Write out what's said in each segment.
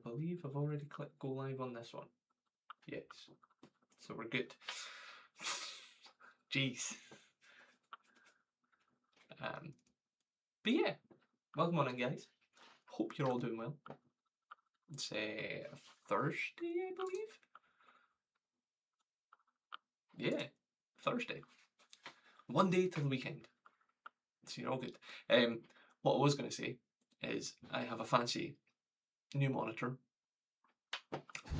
believe I've already clicked go live on this one. Yes. So we're good. Jeez. But yeah, welcome on in, guys. Hope you're all doing well. It's Thursday, I believe. Yeah, Thursday. One day till the weekend. So you're all good. What I was going to say is I have a fancy new monitor.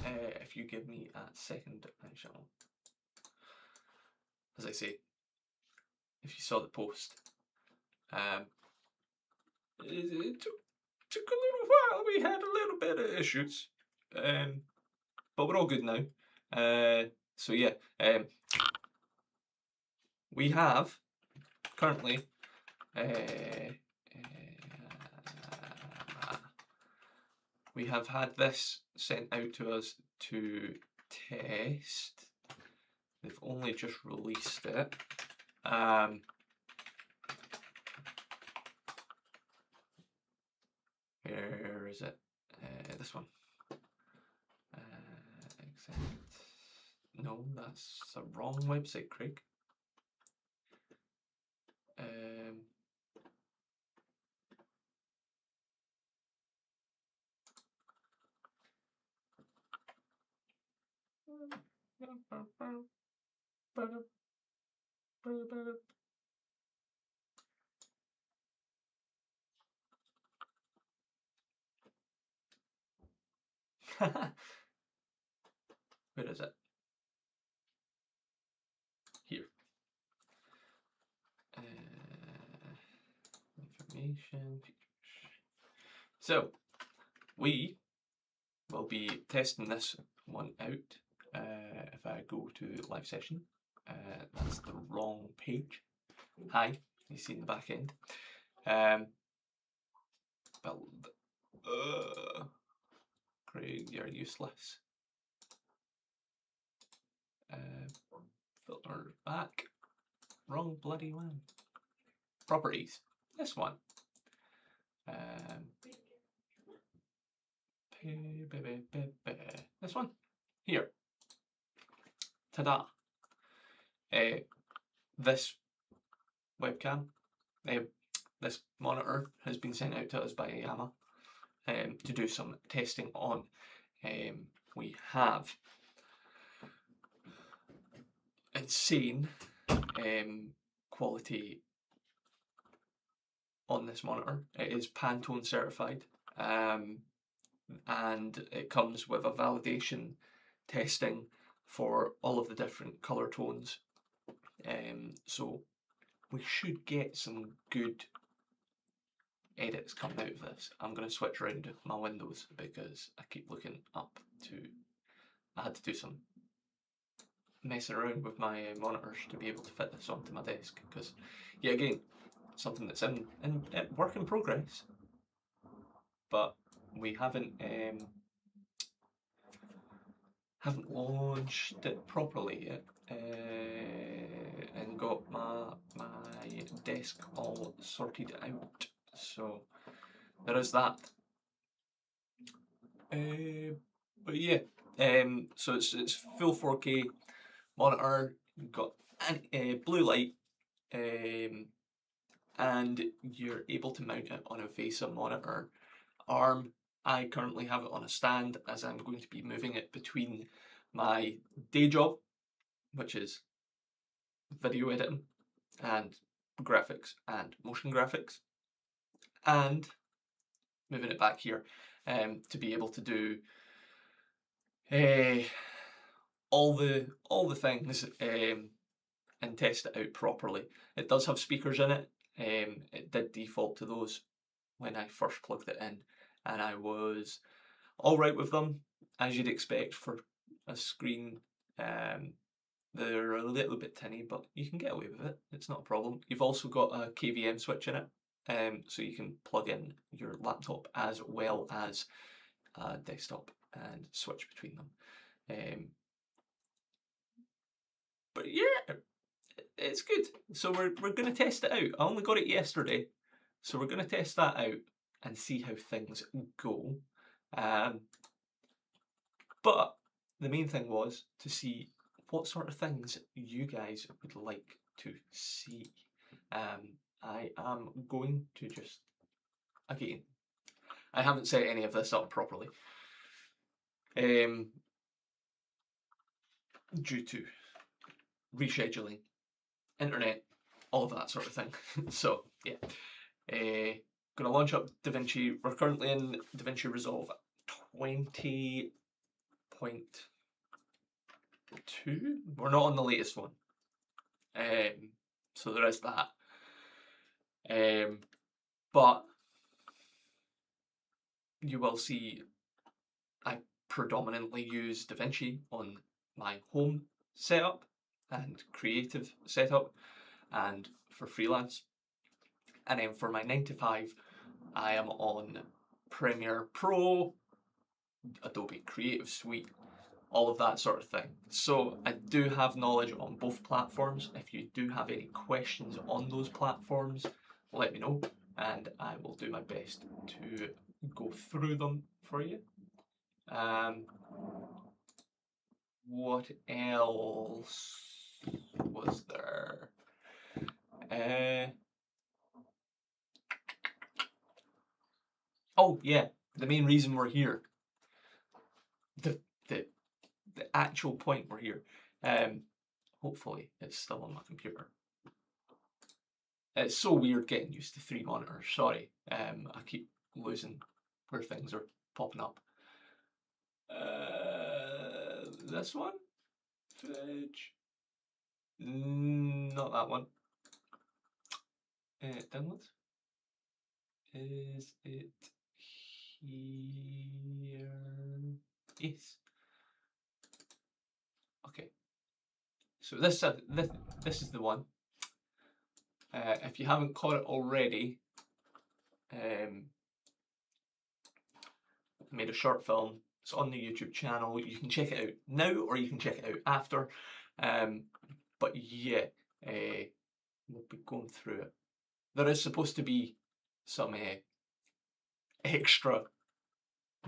If you give me a second, I shall. As I say, if you saw the post, it took a little while. We had a little bit of issues, but we're all good now. So yeah, we have currently we have had this sent out to us to test. They've only just released it. Where is it? This one. Except, no, that's the wrong website, Craig. Where is it? Here. Information. So, we will be testing this one out. If I go to live session, that's the wrong page. Hi, you see in the back end. Craig, you're useless. Filter back. Wrong bloody one. Properties. This one. This one. Here. Ta-da. This webcam, this monitor has been sent out to us by Yama to do some testing on. We have insane quality on this monitor. It is Pantone certified, and it comes with a validation testing for all of the different color tones. So we should get some good edits coming out of this. I'm going to switch around my windows because I keep looking up to. I had to do some messing around with my monitors to be able to fit this onto my desk because, yeah, again, something that's in work in progress, but we haven't launched it properly yet, and got my desk all sorted out. So there is that. But yeah, so it's full 4K monitor. You've got blue light, and you're able to mount it on a VESA monitor arm. I currently have it on a stand as I'm going to be moving it between my day job, which is video editing and graphics and motion graphics, and moving it back here to be able to do all the things and test it out properly. It does have speakers in it. It did default to those when I first plugged it in, and I was alright with them, as you'd expect for a screen. They're a little bit tinny, but you can get away with it. It's not a problem. You've also got a KVM switch in it, so you can plug in your laptop as well as a desktop and switch between them. But yeah, it's good. So we're going to test it out. I only got it yesterday, so we're going to test that out and see how things go. But the main thing was to see what sort of things you guys would like to see. I am going to just, again, I haven't set any of this up properly. Due to rescheduling, internet, all of that sort of thing. So yeah, gonna launch up DaVinci. We're currently in DaVinci Resolve 20.2. We're not on the latest one, so there is that. But you will see I predominantly use DaVinci on my home setup and creative setup and for freelance. And then for my 9 to 5, I am on Premiere Pro, Adobe Creative Suite, all of that sort of thing. So I do have knowledge on both platforms. If you do have any questions on those platforms, let me know and I will do my best to go through them for you. What else was there? Oh yeah, the main reason we're here. The actual point we're here. Hopefully it's still on my computer. It's so weird getting used to 3 monitors, sorry. I keep losing where things are popping up. This one? Fridge. Not that one. Downloads. Is it here? Yes. Okay. So this is the one. If you haven't caught it already, made a short film. It's on the YouTube channel. You can check it out now or you can check it out after. But yeah, we'll be going through it. There is supposed to be some extra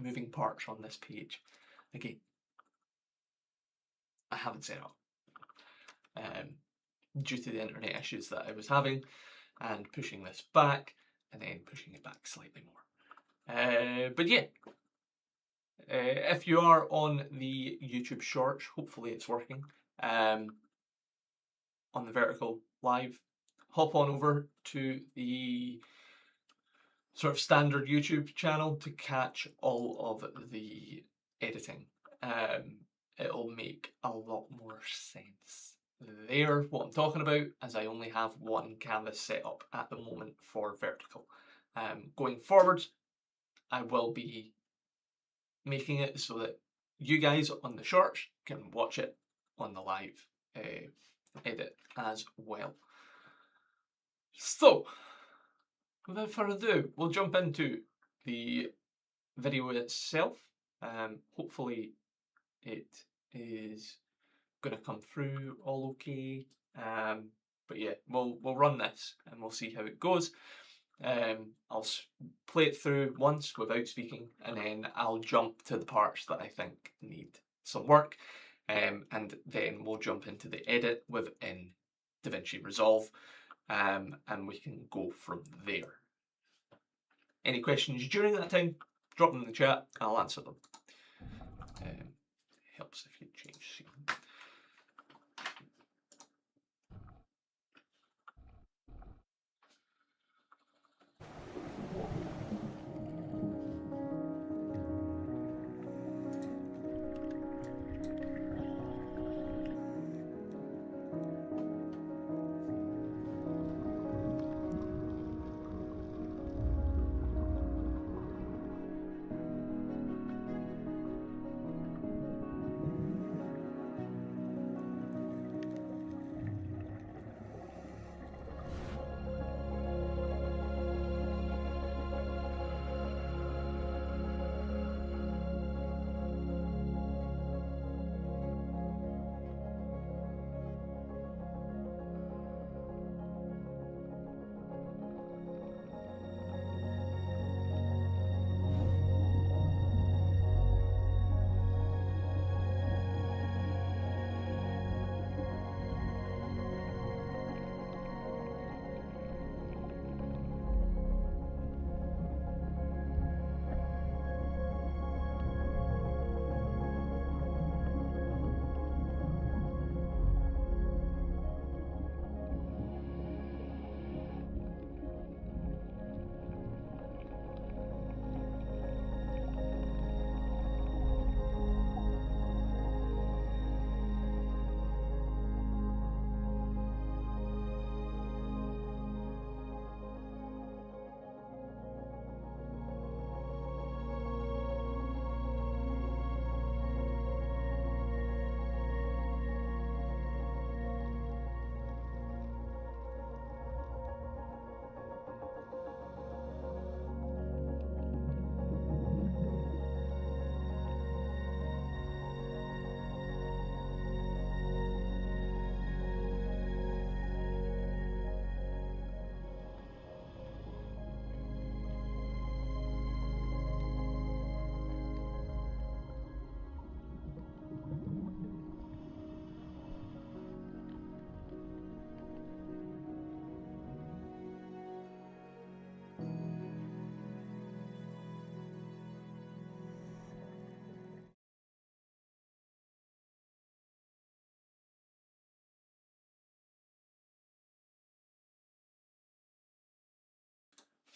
moving parts on this page. Again, I haven't set up due to the internet issues that I was having and pushing this back and then pushing it back slightly more. But yeah, if you are on the YouTube Shorts, hopefully it's working, on the vertical live, hop on over to the sort of standard YouTube channel to catch all of the editing. It'll make a lot more sense there, what I'm talking about, as I only have one canvas set up at the moment for vertical. Going forward, I will be making it so that you guys on the shorts can watch it on the live edit as well. So, without further ado, we'll jump into the video itself. Hopefully it is going to come through all okay. But yeah, we'll run this and we'll see how it goes. I'll play it through once without speaking and then I'll jump to the parts that I think need some work, and then we'll jump into the edit within DaVinci Resolve, and we can go from there. Any questions during that time, drop them in the chat, I'll answer them. Helps if you change scene.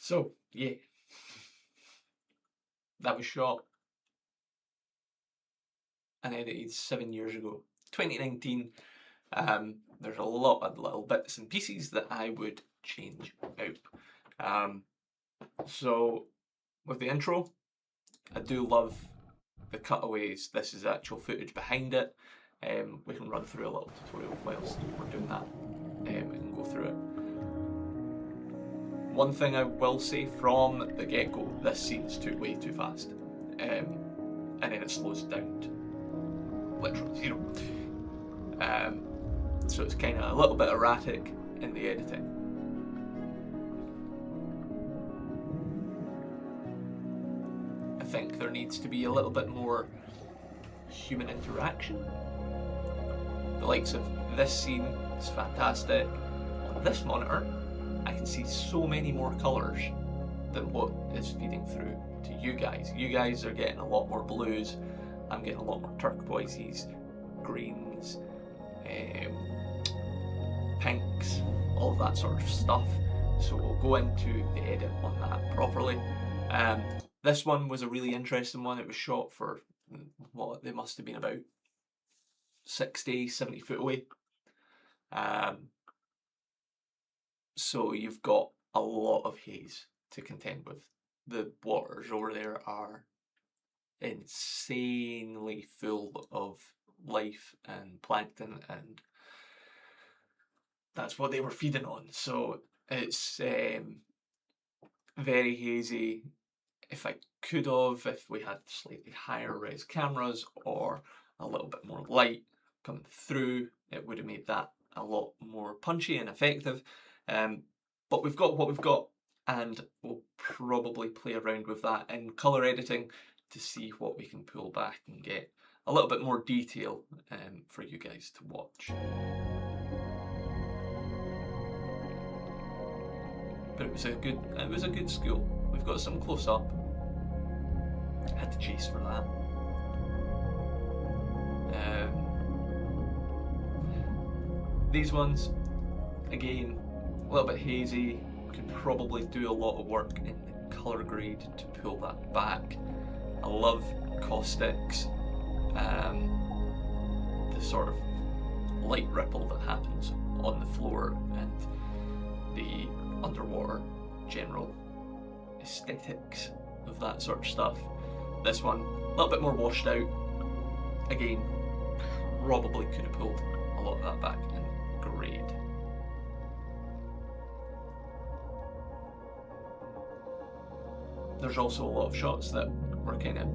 So, yeah, that was shot and edited 7 years ago. 2019, there's a lot of little bits and pieces that I would change out. So, with the intro, I do love the cutaways. This is actual footage behind it. We can run through a little tutorial whilst we're doing that. We can go through it. One thing I will say from the get-go, this scene's way too fast. And then it slows down to literally 0. So it's kind of a little bit erratic in the editing. I think there needs to be a little bit more human interaction. The likes of this scene is fantastic. On this monitor, I can see so many more colours than what is feeding through to you guys. You guys are getting a lot more blues. I'm getting a lot more turquoises, greens, pinks, all of that sort of stuff. So we'll go into the edit on that properly. This one was a really interesting one. It was shot for what they must have been about 60, 70 foot away. So you've got a lot of haze to contend with. The waters over there are insanely full of life and plankton, and that's what they were feeding on. So it's very hazy. If we had slightly higher res cameras or a little bit more light coming through, it would have made that a lot more punchy and effective. But we've got what we've got, and we'll probably play around with that in colour editing to see what we can pull back and get a little bit more detail for you guys to watch. But it was a good school. We've got some close up. Had to chase for that. These ones, again, a little bit hazy. Could probably do a lot of work in the colour grade to pull that back. I love caustics. The sort of light ripple that happens on the floor and the underwater general aesthetics of that sort of stuff. This one, a little bit more washed out. Again, probably could have pulled a lot of that back in grade. There's also a lot of shots that were kind of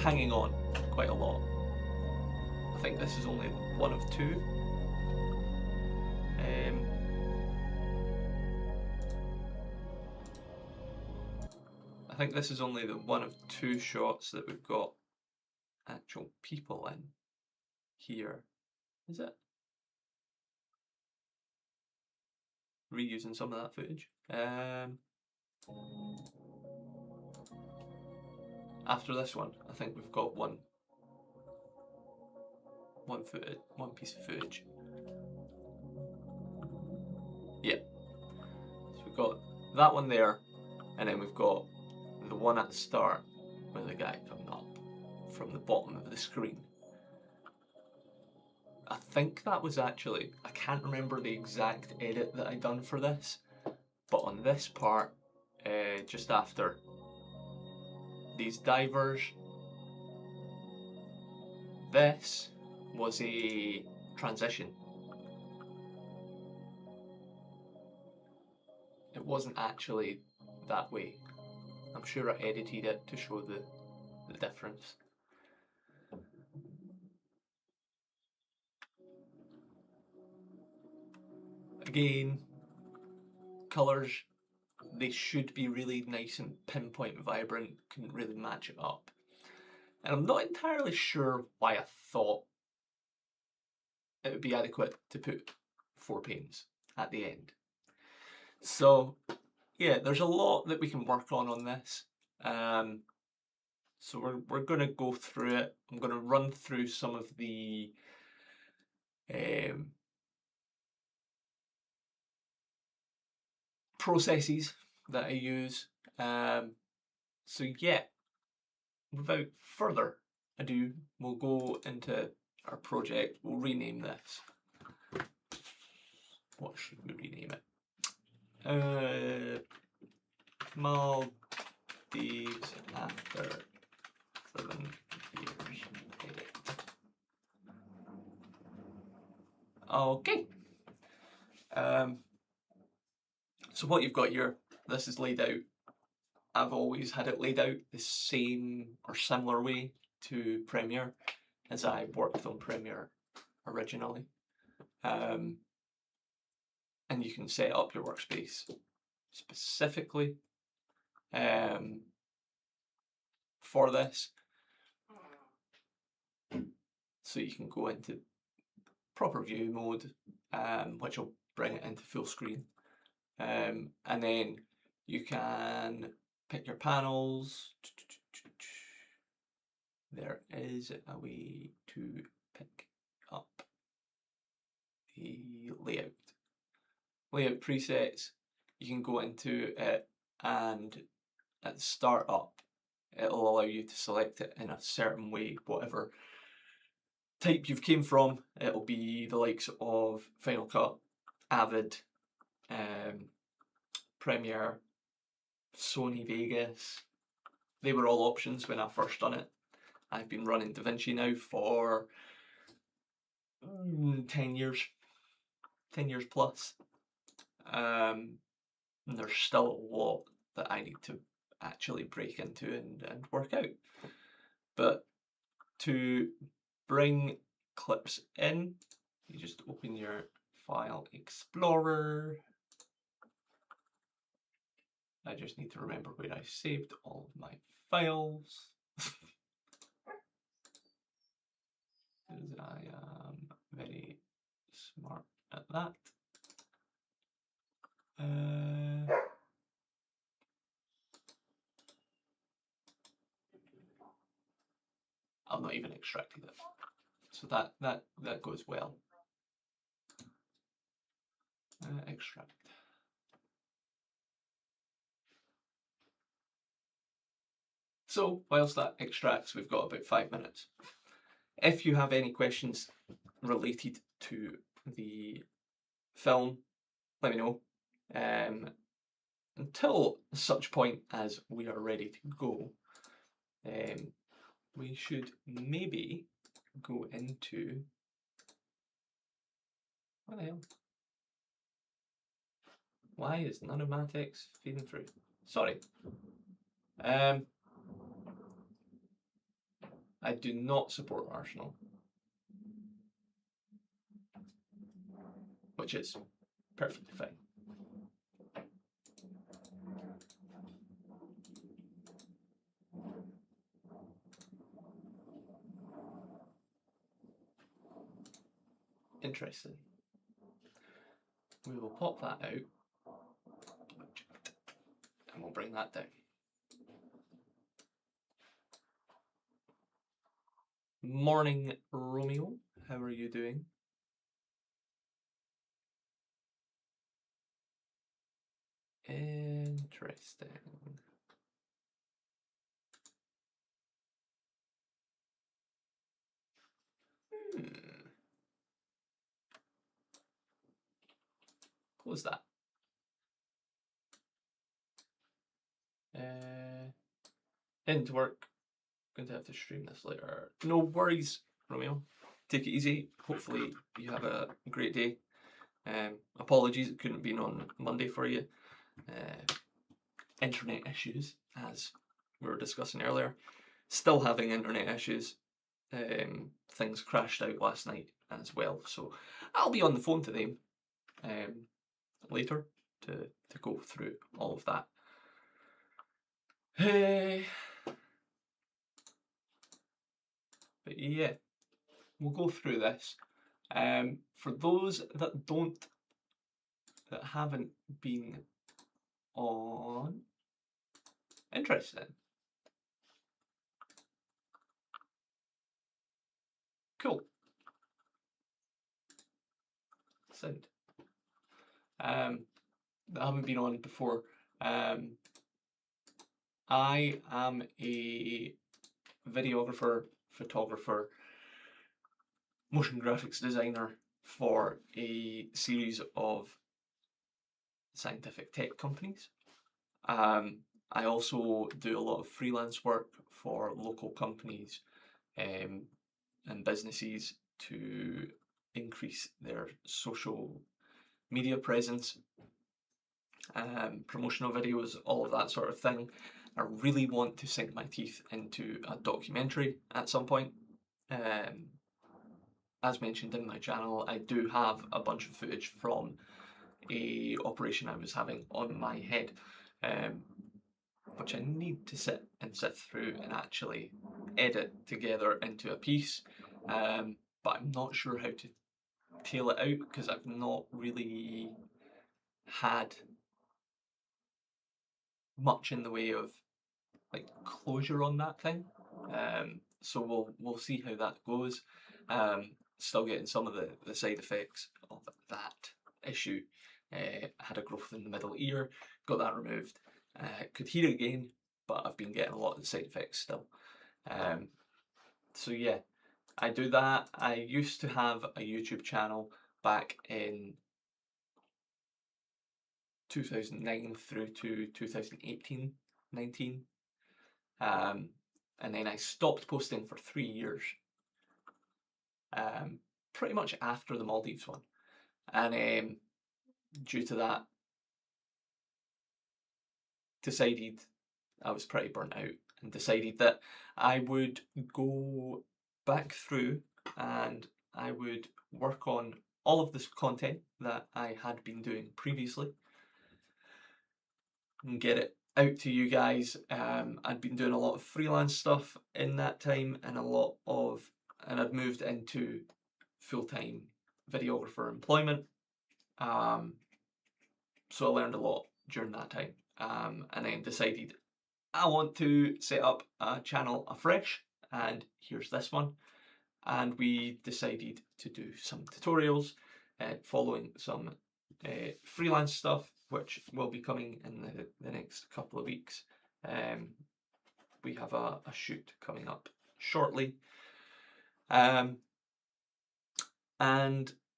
hanging on quite a lot. I think this is only one of two. I think this is only the one of two shots that we've got actual people in here. Is it? Reusing some of that footage. After this one, I think we've got one piece of footage. Yeah. So we've got that one there, and then we've got the one at the start with the guy coming up from the bottom of the screen. I think that was actually, I can't remember the exact edit that I done for this, but on this part, just after these divers, this was a transition. It wasn't actually that way. I'm sure I edited it to show the difference. Again, colours, they should be really nice and pinpoint vibrant, couldn't really match it up. And I'm not entirely sure why I thought it would be adequate to put 4 panes at the end. So yeah, there's a lot that we can work on this. So we're going to go through it. I'm going to run through some of the processes that I use. So yeah, without further ado, we'll go into our project. We'll rename this. What should we rename it? Maldives after 7 years. Edit. Okay. So what you've got here, this is laid out. I've always had it laid out the same or similar way to Premiere as I worked on Premiere originally. And you can set up your workspace specifically for this. So you can go into proper view mode, which will bring it into full screen. And then you can pick your panels. There is a way to pick up the layout. Layout presets, you can go into it, and at the start up, it'll allow you to select it in a certain way, whatever type you've came from. It'll be the likes of Final Cut, Avid, Premiere, Sony Vegas. They were all options when I first done it. I've been running DaVinci now for 10 years. 10 years plus. There's still a lot that I need to actually break into and work out. But to bring clips in, you just open your File Explorer. I just need to remember where I saved all of my files. Because I am very smart at that. I've not even extracted it, so that goes well. Extract. So whilst that extracts, we've got about 5 minutes. If you have any questions related to the film, let me know. Until such point as we are ready to go, we should maybe go into, what the hell? Why is none of my text feeding through? Sorry. I do not support Arsenal, which is perfectly fine. Interesting. We will pop that out and we'll bring that down. Morning, Romeo. How are you doing? Interesting. Close that. Into work. Going to have to stream this later. No worries, Romeo. Take it easy. Hopefully you have a great day. Apologies it couldn't be on Monday for you. Internet issues, as we were discussing earlier. Still having internet issues. Things crashed out last night as well, so I'll be on the phone to them later to go through all of that. But yeah, we'll go through this. For those that haven't been on, interesting. Cool. Sound. That haven't been on before. I am a videographer, photographer, motion graphics designer for a series of scientific tech companies. I also do a lot of freelance work for local companies and businesses to increase their social media presence, promotional videos, all of that sort of thing. I really want to sink my teeth into a documentary at some point. As mentioned in my channel, I do have a bunch of footage from a operation I was having on my head, which I need to sit through and actually edit together into a piece, but I'm not sure how to tail it out because I've not really had much in the way of like closure on that thing. So we'll see how that goes. Still getting some of the side effects of that issue. I had a growth in the middle ear, got that removed. Could hear again, but I've been getting a lot of the side effects still. So yeah, I do that. I used to have a YouTube channel back in 2009 through to 2018, 19. And then I stopped posting for 3 years. Pretty much after the Maldives one. And due to that, decided I was pretty burnt out and decided that I would go back through and I would work on all of this content that I had been doing previously and get it out to you guys. I'd been doing a lot of freelance stuff in that time and I'd moved into full-time videographer employment. So I learned a lot during that time, and then decided I want to set up a channel afresh, and here's this one. And we decided to do some tutorials following some freelance stuff, which will be coming in the next couple of weeks. We have a shoot coming up shortly. And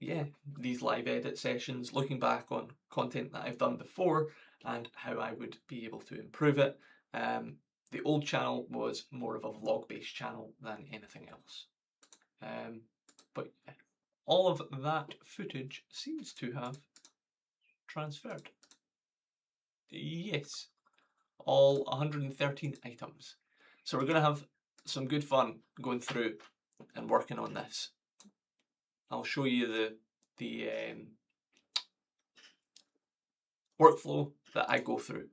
yeah, these live edit sessions, looking back on content that I've done before and how I would be able to improve it. The old channel was more of a vlog-based channel than anything else. But all of that footage seems to have transferred. Yes, all 113 items. So we're going to have some good fun going through and working on this. I'll show you the workflow that I go through.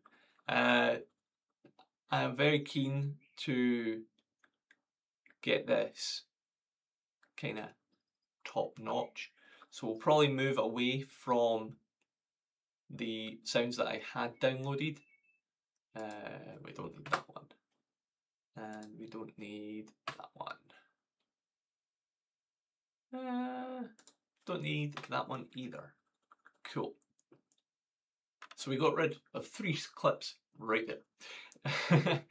I am very keen to get this kind of top notch, so we'll probably move away from the sounds that I had downloaded. We don't need that one, and we don't need that one. Don't need that one either. Cool. So we got rid of 3 clips right there.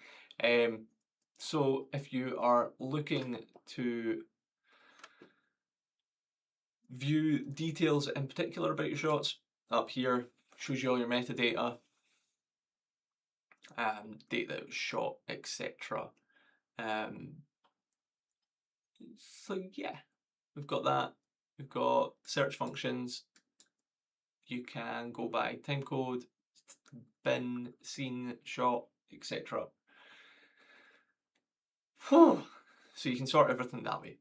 So if you are looking to view details in particular about your shots, up here shows you all your metadata, date that it was shot, etc. So yeah, we've got that. We've got search functions. You can go by timecode, bin, scene, shot, etc. So you can sort everything that way.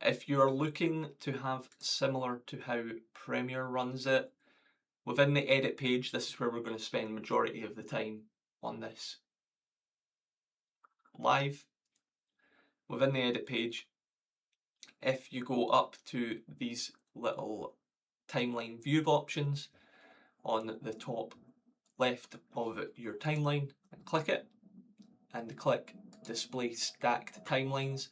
If you're looking to have similar to how Premiere runs it, within the edit page, this is where we're going to spend majority of the time on this. Live, within the edit page, if you go up to these little timeline view options on the top left of your timeline and click it, and click display stacked timelines.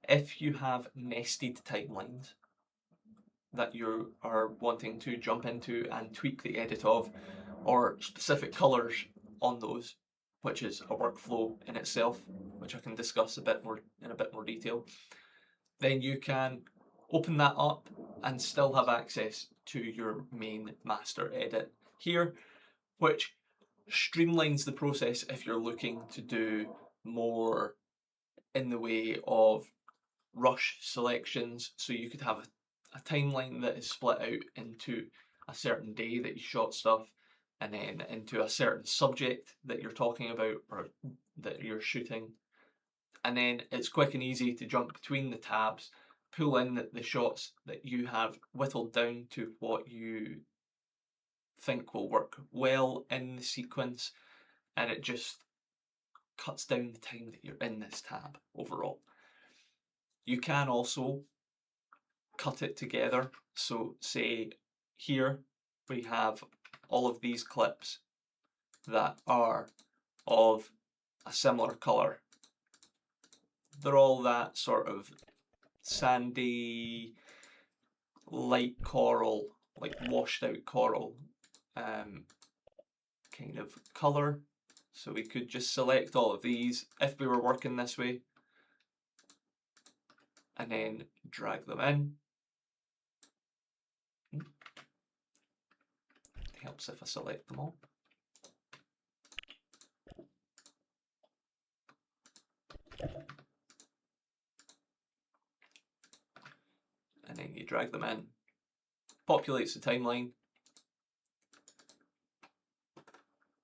If you have nested timelines that you are wanting to jump into and tweak the edit of, or specific colours on those, which is a workflow in itself, which I can discuss a bit more in a bit more detail, then you can open that up and still have access to your main master edit here, which streamlines the process if you're looking to do more in the way of rush selections. So you could have a timeline that is split out into a certain day that you shot stuff, and then into a certain subject that you're talking about or that you're shooting. And then it's quick and easy to jump between the tabs, pull in the shots that you have whittled down to what you think will work well in the sequence, and it just cuts down the time that you're in this tab overall. You can also cut it together. So say here we have all of these clips that are of a similar colour. They're all that sort of sandy, light coral, like washed out coral kind of colour. So we could just select all of these if we were working this way, and then drag them in. It helps if I select them all. And then you drag them in. Populates the timeline.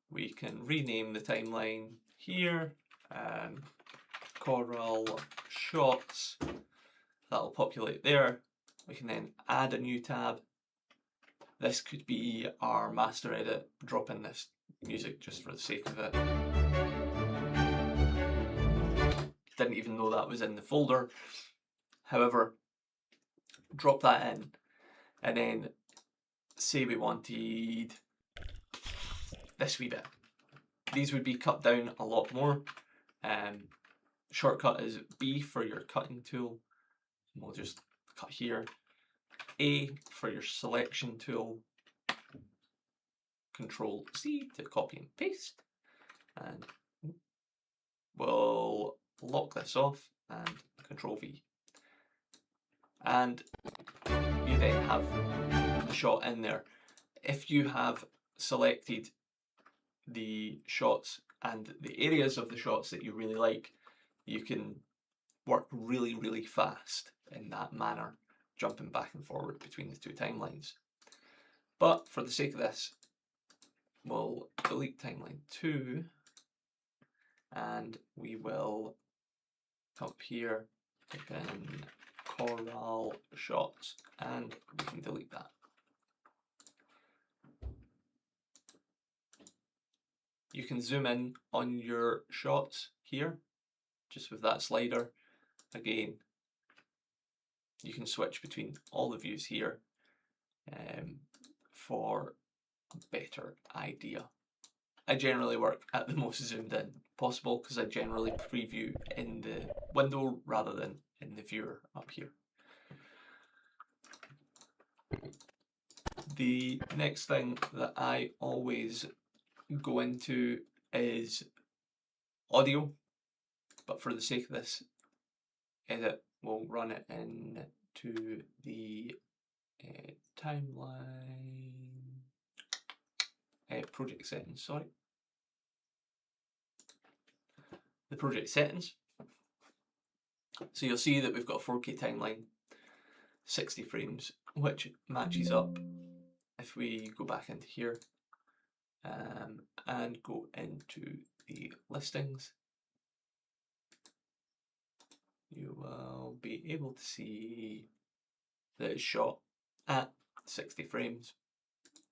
We can rename the timeline here, Coral Shots. That'll populate there. We can then add a new tab. This could be our master edit. Drop in this music just for the sake of it. Didn't even know that was in the folder. However, drop that in, and then say we wanted this wee bit. These would be cut down a lot more. Shortcut is B for your cutting tool. We'll just cut here. A for your selection tool. Control C to copy and paste. And we'll lock this off and Control V. And you then have the shot in there. If you have selected the shots and the areas of the shots that you really like, you can work really, really fast in that manner, jumping back and forward between the two timelines. But for the sake of this, we'll delete timeline 2, and we will up here type in Coral Shots, and we can delete that. You can zoom in on your shots here, just with that slider. Again, you can switch between all the views here for a better idea. I generally work at the most zoomed in possible because I generally preview in the window rather than in the viewer up here. The next thing that I always go into is audio, but for the sake of this edit, we'll run it into the timeline project settings, sorry. The project settings. So you'll see that we've got a 4K timeline, 60 frames, which matches up if we go back into here and go into the listings. You will be able to see that it's shot at 60 frames.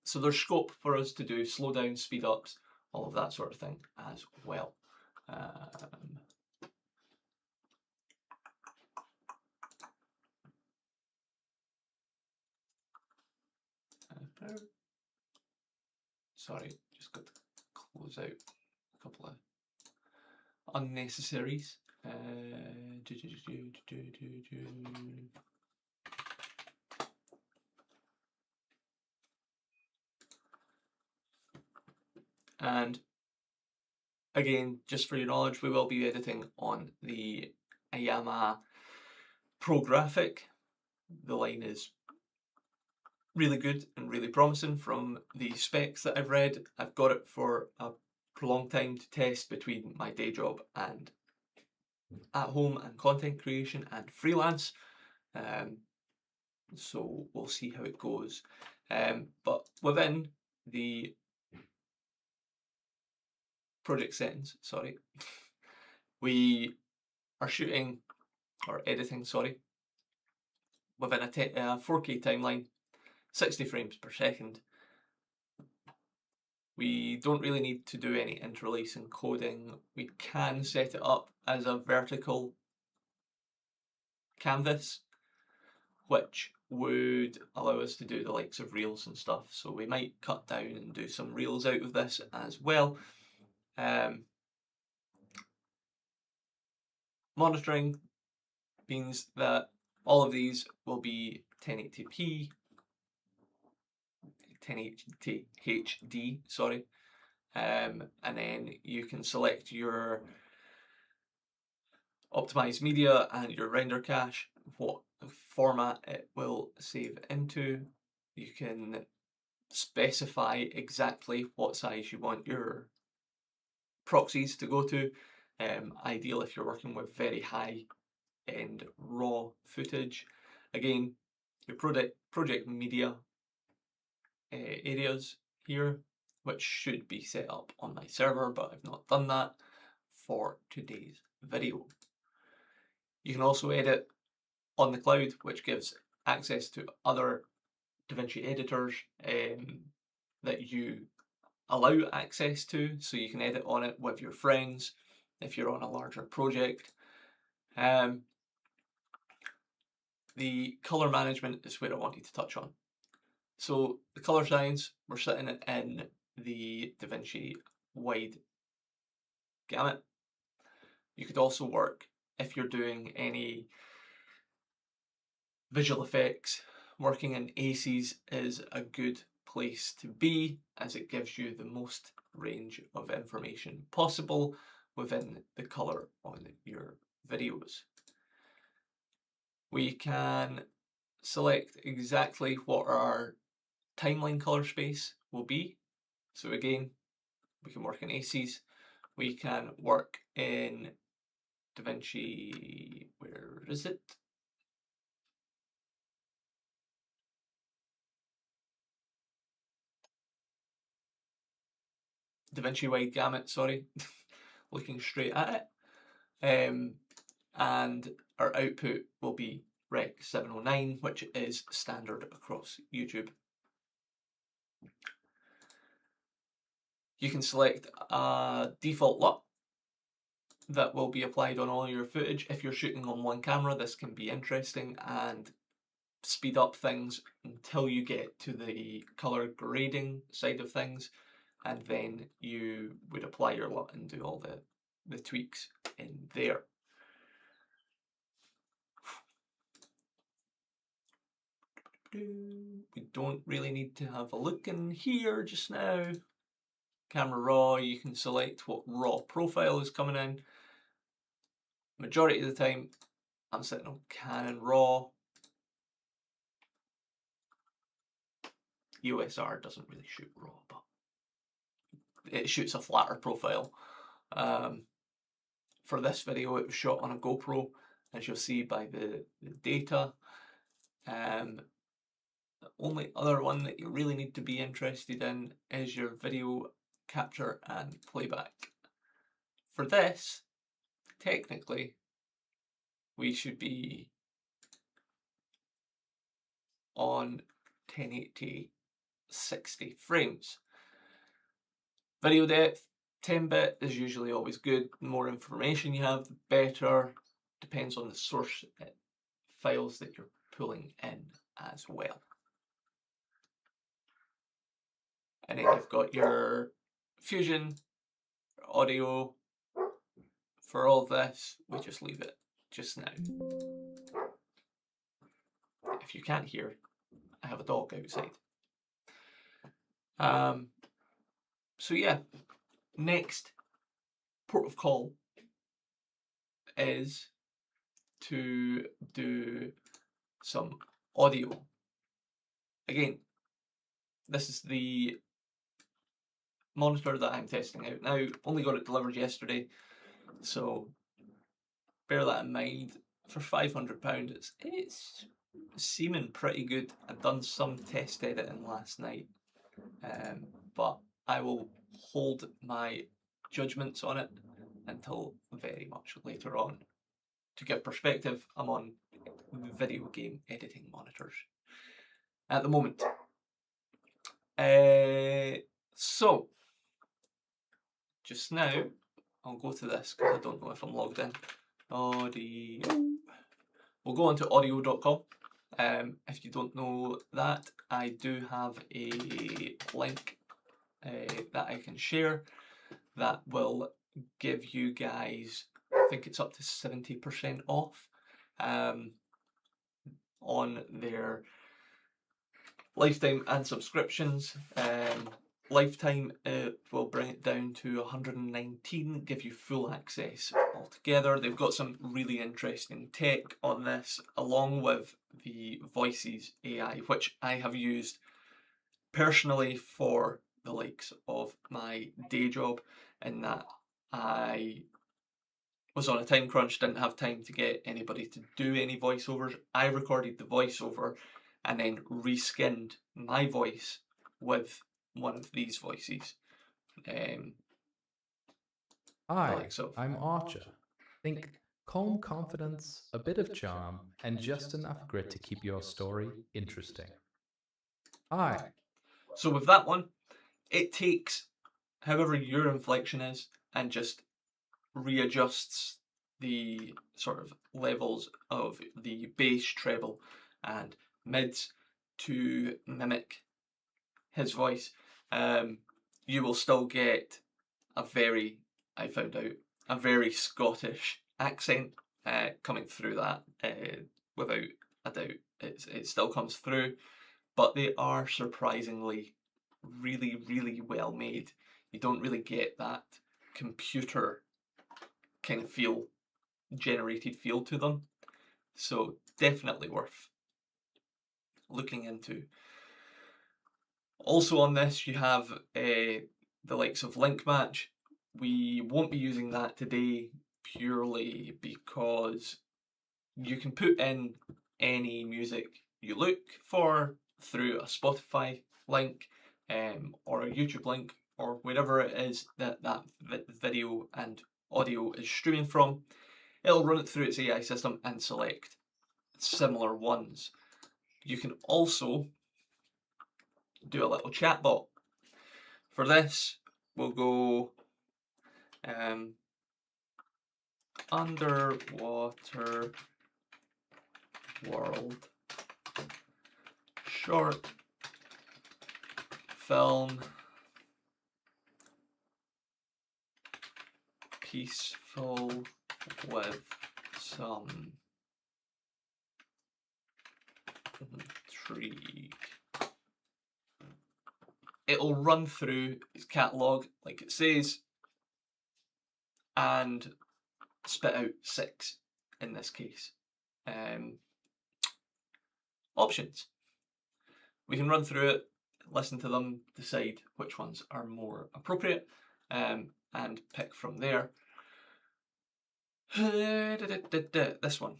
So there's scope for us to do slow down, speed ups, all of that sort of thing as well. Sorry, just got to close out a couple of unnecessaries. And again, just for your knowledge, we will be editing on the Yamaha ProGraphic. The line is really good and really promising from the specs that I've read. I've got it for a prolonged time to test between my day job and at home and content creation and freelance. So we'll see how it goes. But within the project settings, sorry, we are shooting or editing, sorry, within a 4K timeline, 60 frames per second. We don't really need to do any interlace encoding. We can set it up as a vertical canvas, which would allow us to do the likes of reels and stuff. So we might cut down and do some reels out of this as well. Monitoring means that all of these will be 1080p, 1080 HD, sorry, and then you can select your optimized media and your render cache, what format it will save into. You can specify exactly what size you want your proxies to go to. Ideal if you're working with very high end raw footage. Again, your project media areas here, which should be set up on my server, but I've not done that for today's video. You can also edit on the cloud, which gives access to other DaVinci editors that you allow access to, so you can edit on it with your friends if you're on a larger project. The color management is where I wanted to touch on. So the color settings, we're setting it in the DaVinci wide gamut. You could also work if you're doing any visual effects. Working in ACES is a good place to be, as it gives you the most range of information possible within the color on your videos. We can select exactly what our timeline color space will be. So again, we can work in ACES, we can work in DaVinci, where is it? DaVinci wide gamut, sorry, looking straight at it. And our output will be Rec 709, which is standard across YouTube. You can select a default LUT that will be applied on all your footage. If you're shooting on one camera, this can be interesting and speed up things until you get to the color grading side of things, and then you would apply your LUT and do all the tweaks in there. We don't really need to have a look in here just now. Camera raw, you can select what raw profile is coming in. Majority of the time I'm sitting on Canon RAW. EOS R doesn't really shoot RAW, but it shoots a flatter profile. For this video it was shot on a GoPro, as you'll see by the data. The only other one that you really need to be interested in is your video capture and playback. For this, technically, we should be on 1080 60 frames. Video depth, 10-bit is usually always good. The more information you have, the better. Depends on the source files that you're pulling in as well. And then you've got your Fusion audio. For all this, we just leave it just now. If you can't hear, I have a dog outside. So yeah, Next port of call is to do some audio. Again, this is the monitor that I'm testing out now. Only got it delivered yesterday, so bear that in mind. For £500, it's seeming pretty good. I've done some test editing last night, but I will hold my judgments on it until very much later on. To give perspective, I'm on video game editing monitors at the moment. So, just now, I'll go to this because I don't know if I'm logged in. Audio. We'll go on to audio.com. If you don't know that, I do have a link that I can share that will give you guys, I think it's up to 70% off on their lifetime and subscriptions. Lifetime, it will bring it down to 119, give you full access altogether. They've got some really interesting tech on this, along with the Voices AI, which I have used personally for the likes of my day job, in that I was on a time crunch, didn't have time to get anybody to do any voiceovers. I recorded the voiceover and then reskinned my voice with one of these voices. Hi, I'm Archer. Think calm confidence, a bit of charm, and just enough grit to keep your story interesting. Hi. So with that one, it takes however your inflection is and just readjusts the sort of levels of the bass, treble, and mids to mimic his voice. You will still get a very, I found out, a very Scottish accent coming through that, without a doubt. It still comes through, but they are surprisingly really, really well made. You don't really get that computer kind of generated feel to them. So definitely worth looking into. Also on this, you have the likes of Linkmatch. We won't be using that today purely because you can put in any music you look for through a Spotify link, or a YouTube link, or wherever it is that video and audio is streaming from. It'll run it through its AI system and select similar ones. You can also do a little chatbot. For this, we'll go underwater world short film peaceful with some intrigue. It'll run through its catalogue like it says and spit out 6 in this case. Options. We can run through it, listen to them, decide which ones are more appropriate, and pick from there. This one.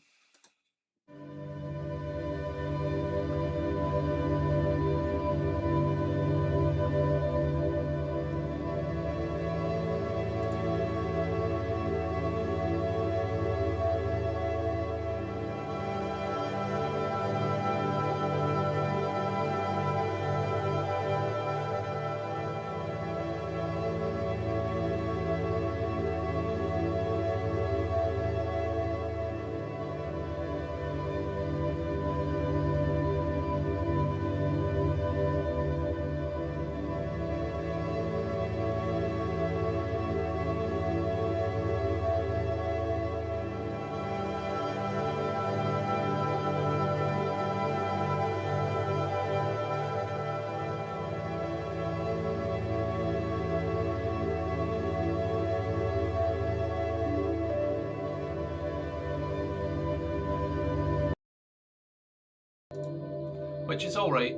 which is alright,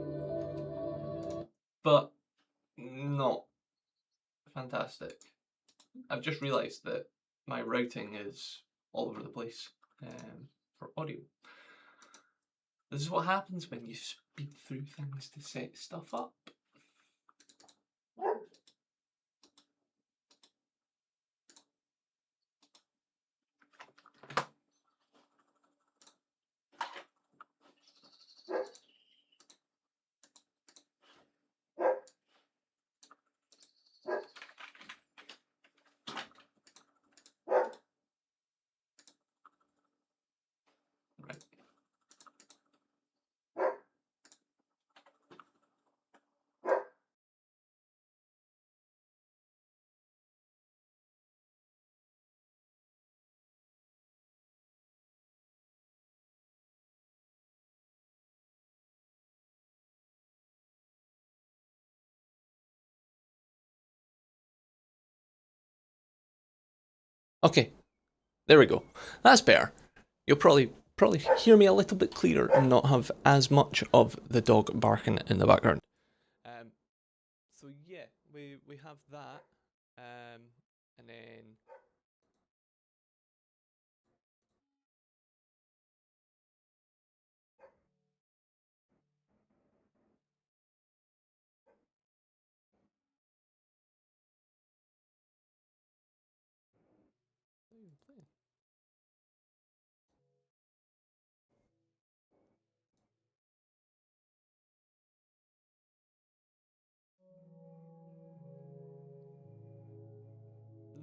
but not fantastic. I've just realised that my routing is all over the place for audio. This is what happens when you speed through things to set stuff up. Right. Okay, there we go. That's better. You'll probably hear me a little bit clearer and not have as much of the dog barking in the background. So yeah, we have that, and then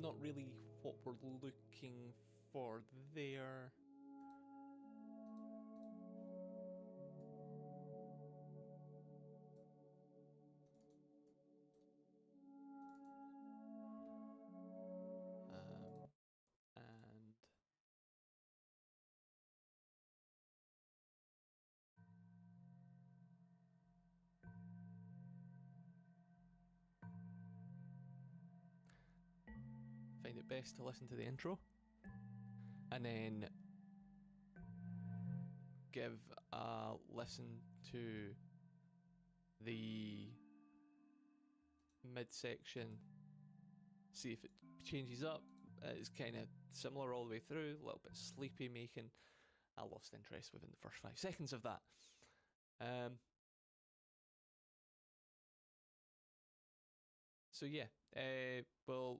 not really what we're looking for there. And find it best to listen to the intro and then give a listen to the midsection, see if it changes up. It's kind of similar all the way through, a little bit sleepy, making I lost interest within the first 5 seconds of that. So yeah, we'll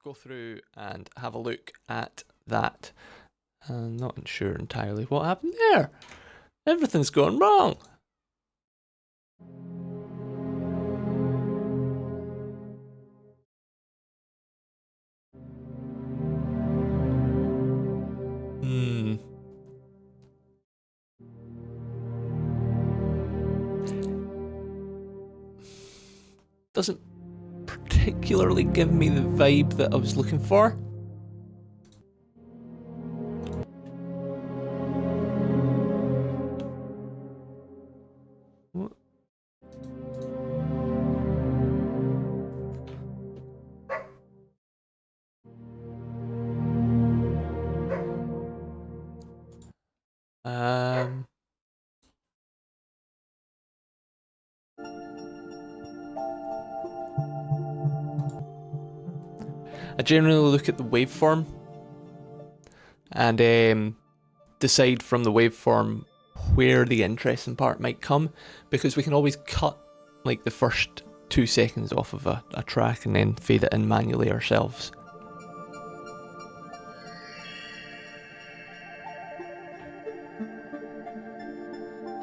go through and have a look at that. I'm not sure entirely what happened there. Everything's gone wrong. Doesn't particularly give me the vibe that I was looking for. I generally look at the waveform and decide from the waveform where the interesting part might come, because we can always cut like the first 2 seconds off of a track and then fade it in manually ourselves.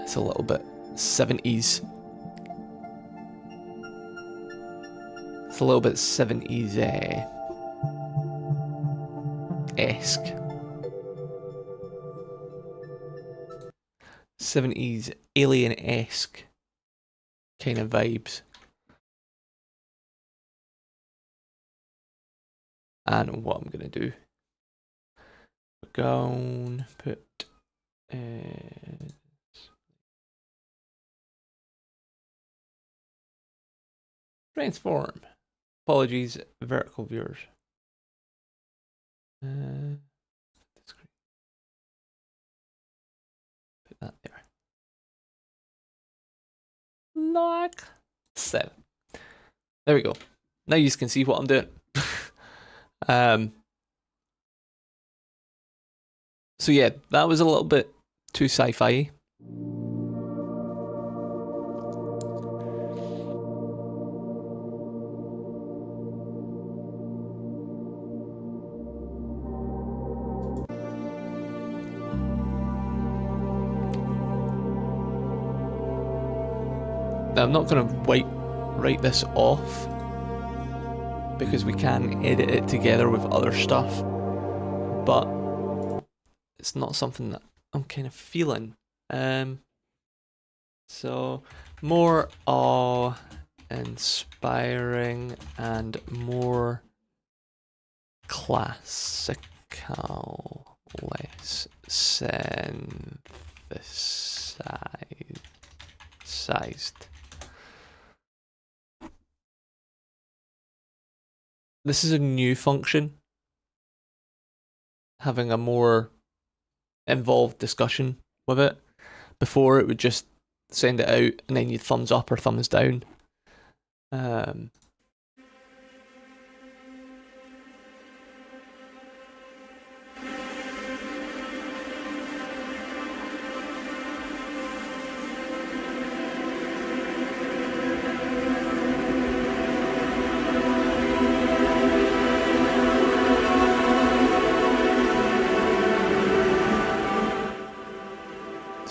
It's a little bit 70s. It's a little bit 70s esque. 70s alien-esque kind of vibes. And what I'm gonna do, we're going to put transform. Apologies, vertical viewers. like 7. There we go. Now you can see what I'm doing. So yeah, that was a little bit too sci-fi. Now I'm not going to write this off because we can edit it together with other stuff, but it's not something that I'm kind of feeling. So more awe-inspiring and more classically synthesized. This is a new function, having a more involved discussion with it. Before it would just send it out and then you'd thumbs up or thumbs down.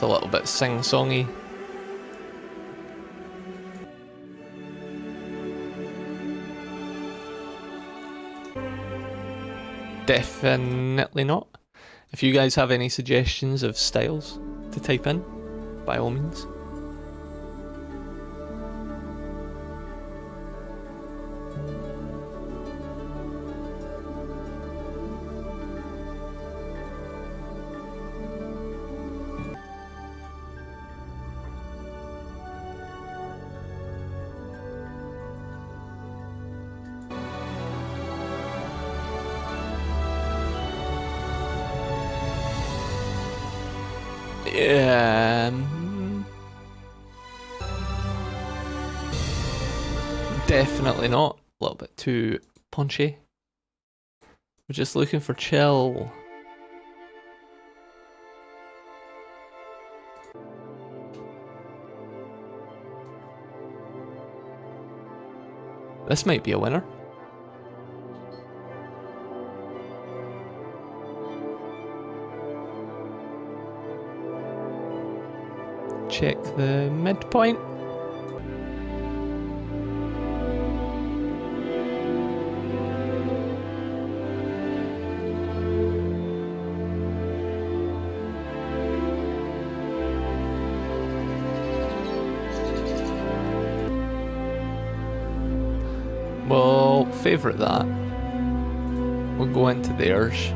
A little bit sing-songy. Definitely not. If you guys have any suggestions of styles to type in, by all means. Definitely not. A little bit too punchy. We're just looking for chill. This might be a winner. Check the midpoint. We'll favourite that. We'll go into theirs.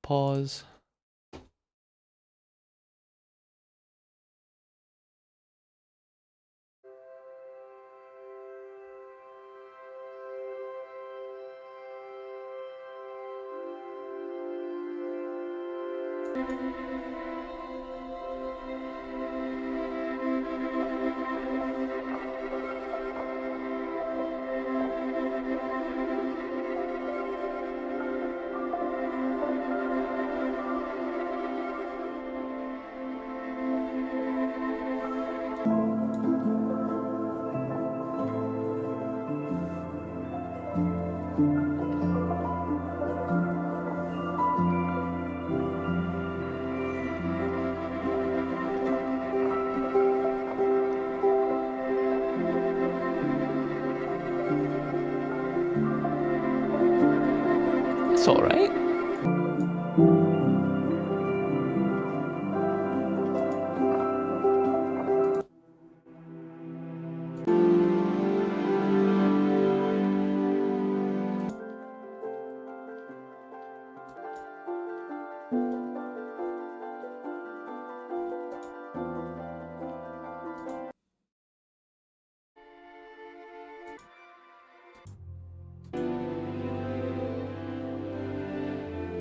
Pause. It's all right.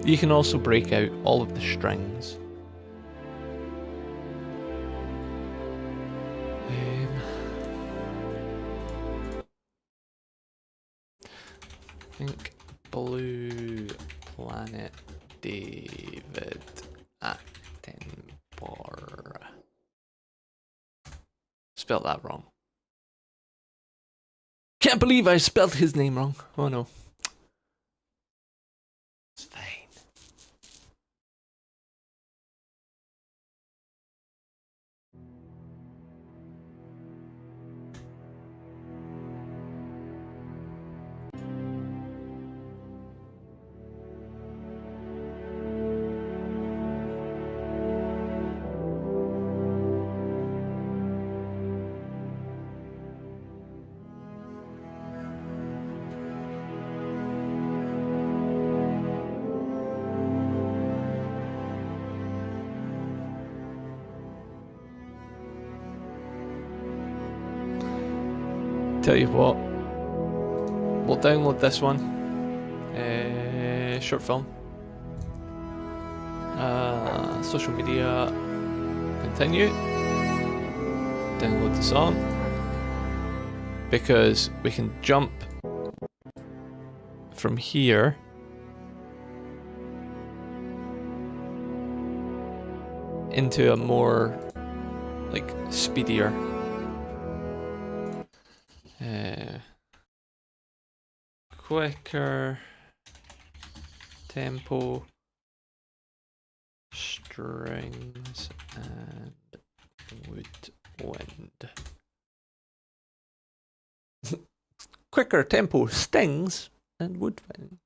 You can also break out all of the strings. Pink, blue, planet, David Attenborough. Spelled that wrong. Can't believe I spelled his name wrong. Oh no. It's fine. Tell you what, we'll download this one, short film, social media, continue, download the song, because we can jump from here into a more, like, speedier quicker tempo, strings and woodwind. Quicker tempo, stings and woodwind.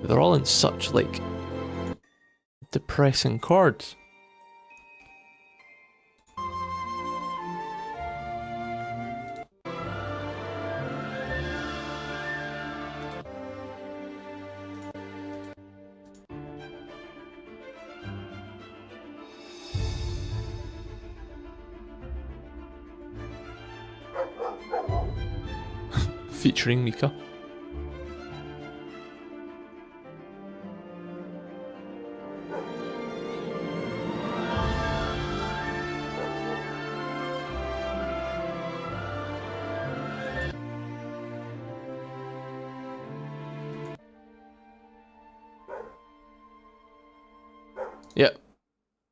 They're all in such, like, depressing chords. Featuring Mika. Yep,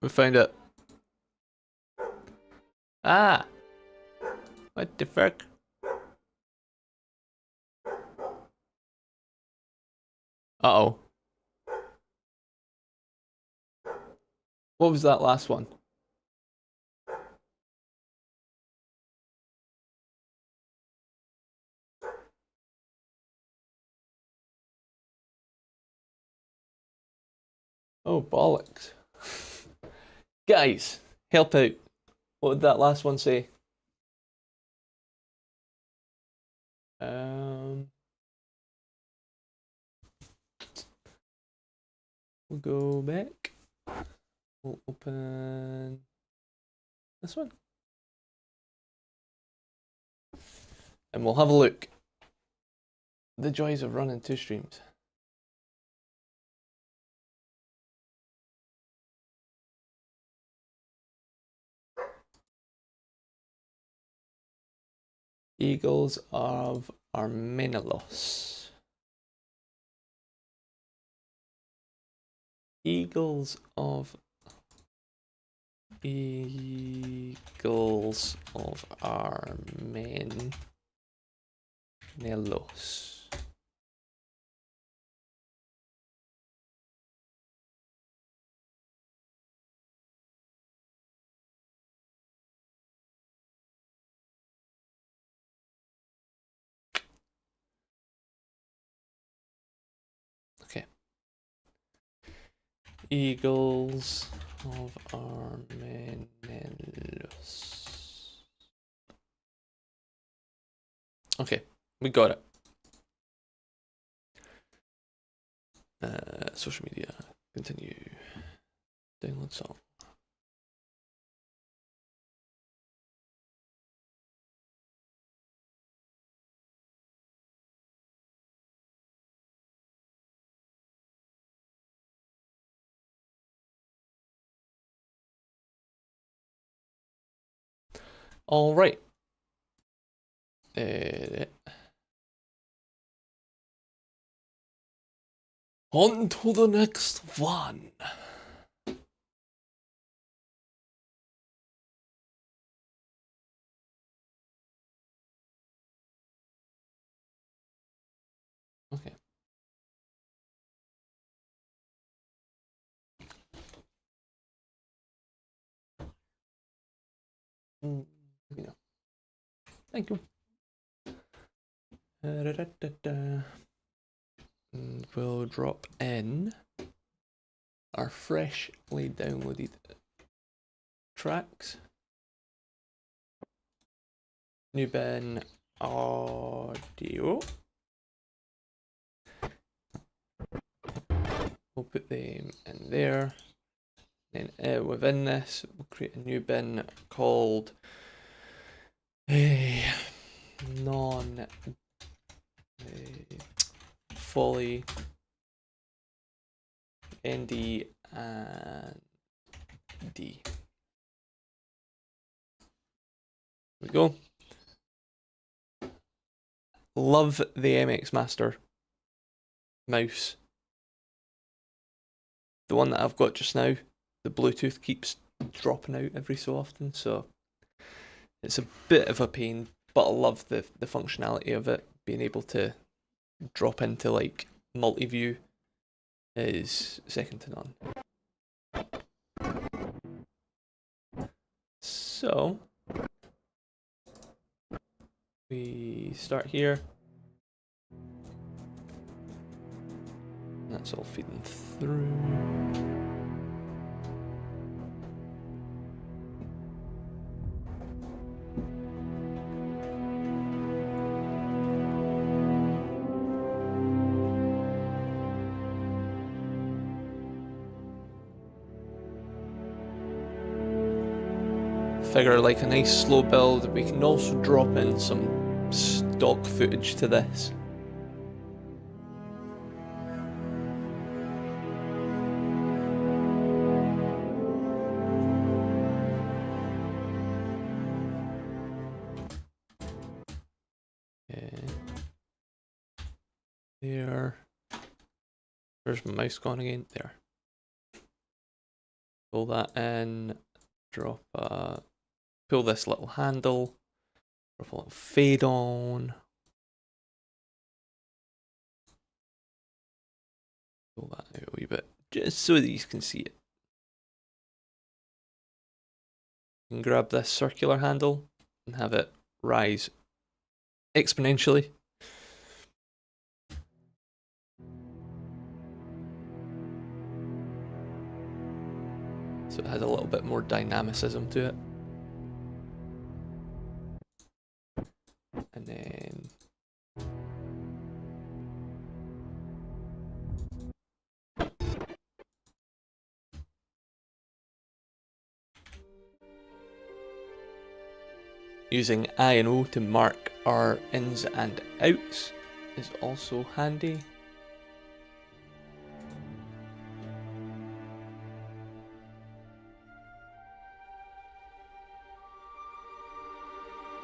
we found it. Ah! What the fuck? Uh-oh. What was that last one? Oh, bollocks. Guys, help out. What did that last one say? We'll go back. We'll open this one. And we'll have a look. The joys of running two streams. Eagles of Armenelos. Eagles of Armenelos. Okay. Eagles of Armenelos. Okay, we got it. Social media, continue, download song. All right. On to the next one. Okay. Thank you. And we'll drop in our freshly downloaded tracks. New bin audio. We'll put them in there. Then within this, we'll create a new bin called non fully ND and D. There we go. Love the MX Master mouse. The one that I've got just now, the Bluetooth keeps dropping out every so often, so it's a bit of a pain, but I love the functionality of it. Being able to drop into like multi-view is second to none. So we start here. That's all feeding through. Figure like a nice slow build. We can also drop in some stock footage to this. There. Where's my mouse gone again? There. Pull that in. Drop pull this little handle. Drop a little fade on. Pull that out a wee bit, just so that you can see it. You can grab this circular handle and have it rise exponentially. So it has a little bit more dynamicism to it. And then using I and O to mark our ins and outs is also handy.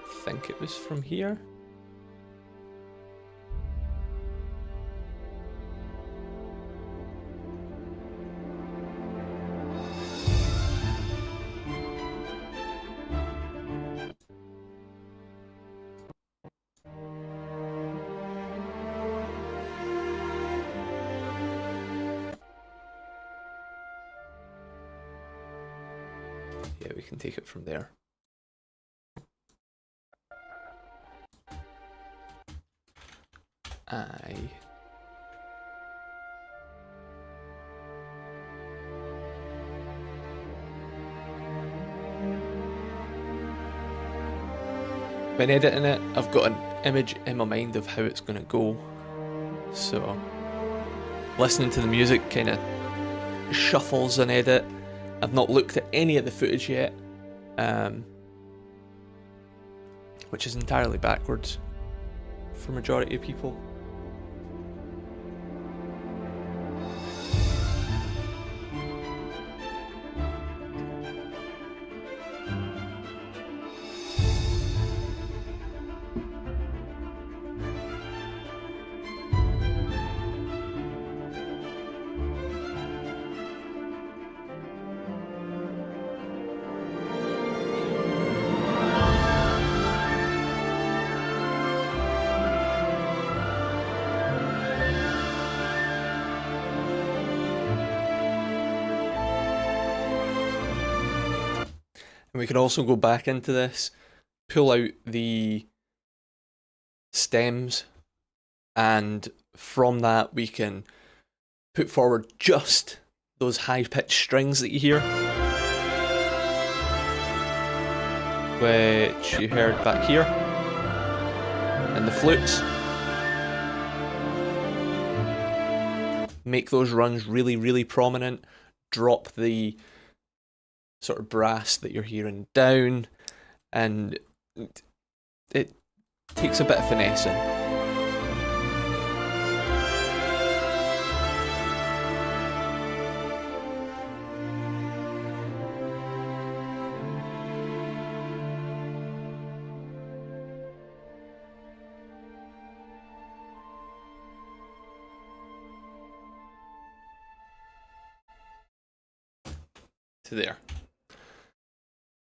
I think it was from here. Yeah, we can take it from there. When editing it, I've got an image in my mind of how it's going to go, so listening to the music kind of shuffles and edit. I've not looked at any of the footage yet, which is entirely backwards for majority of people. And we can also go back into this, pull out the stems, and from that we can put forward just those high-pitched strings that you hear, which you heard back here, and the flutes. Make those runs really, really prominent, drop the sort of brass that you're hearing down, and it takes a bit of finessing. To there.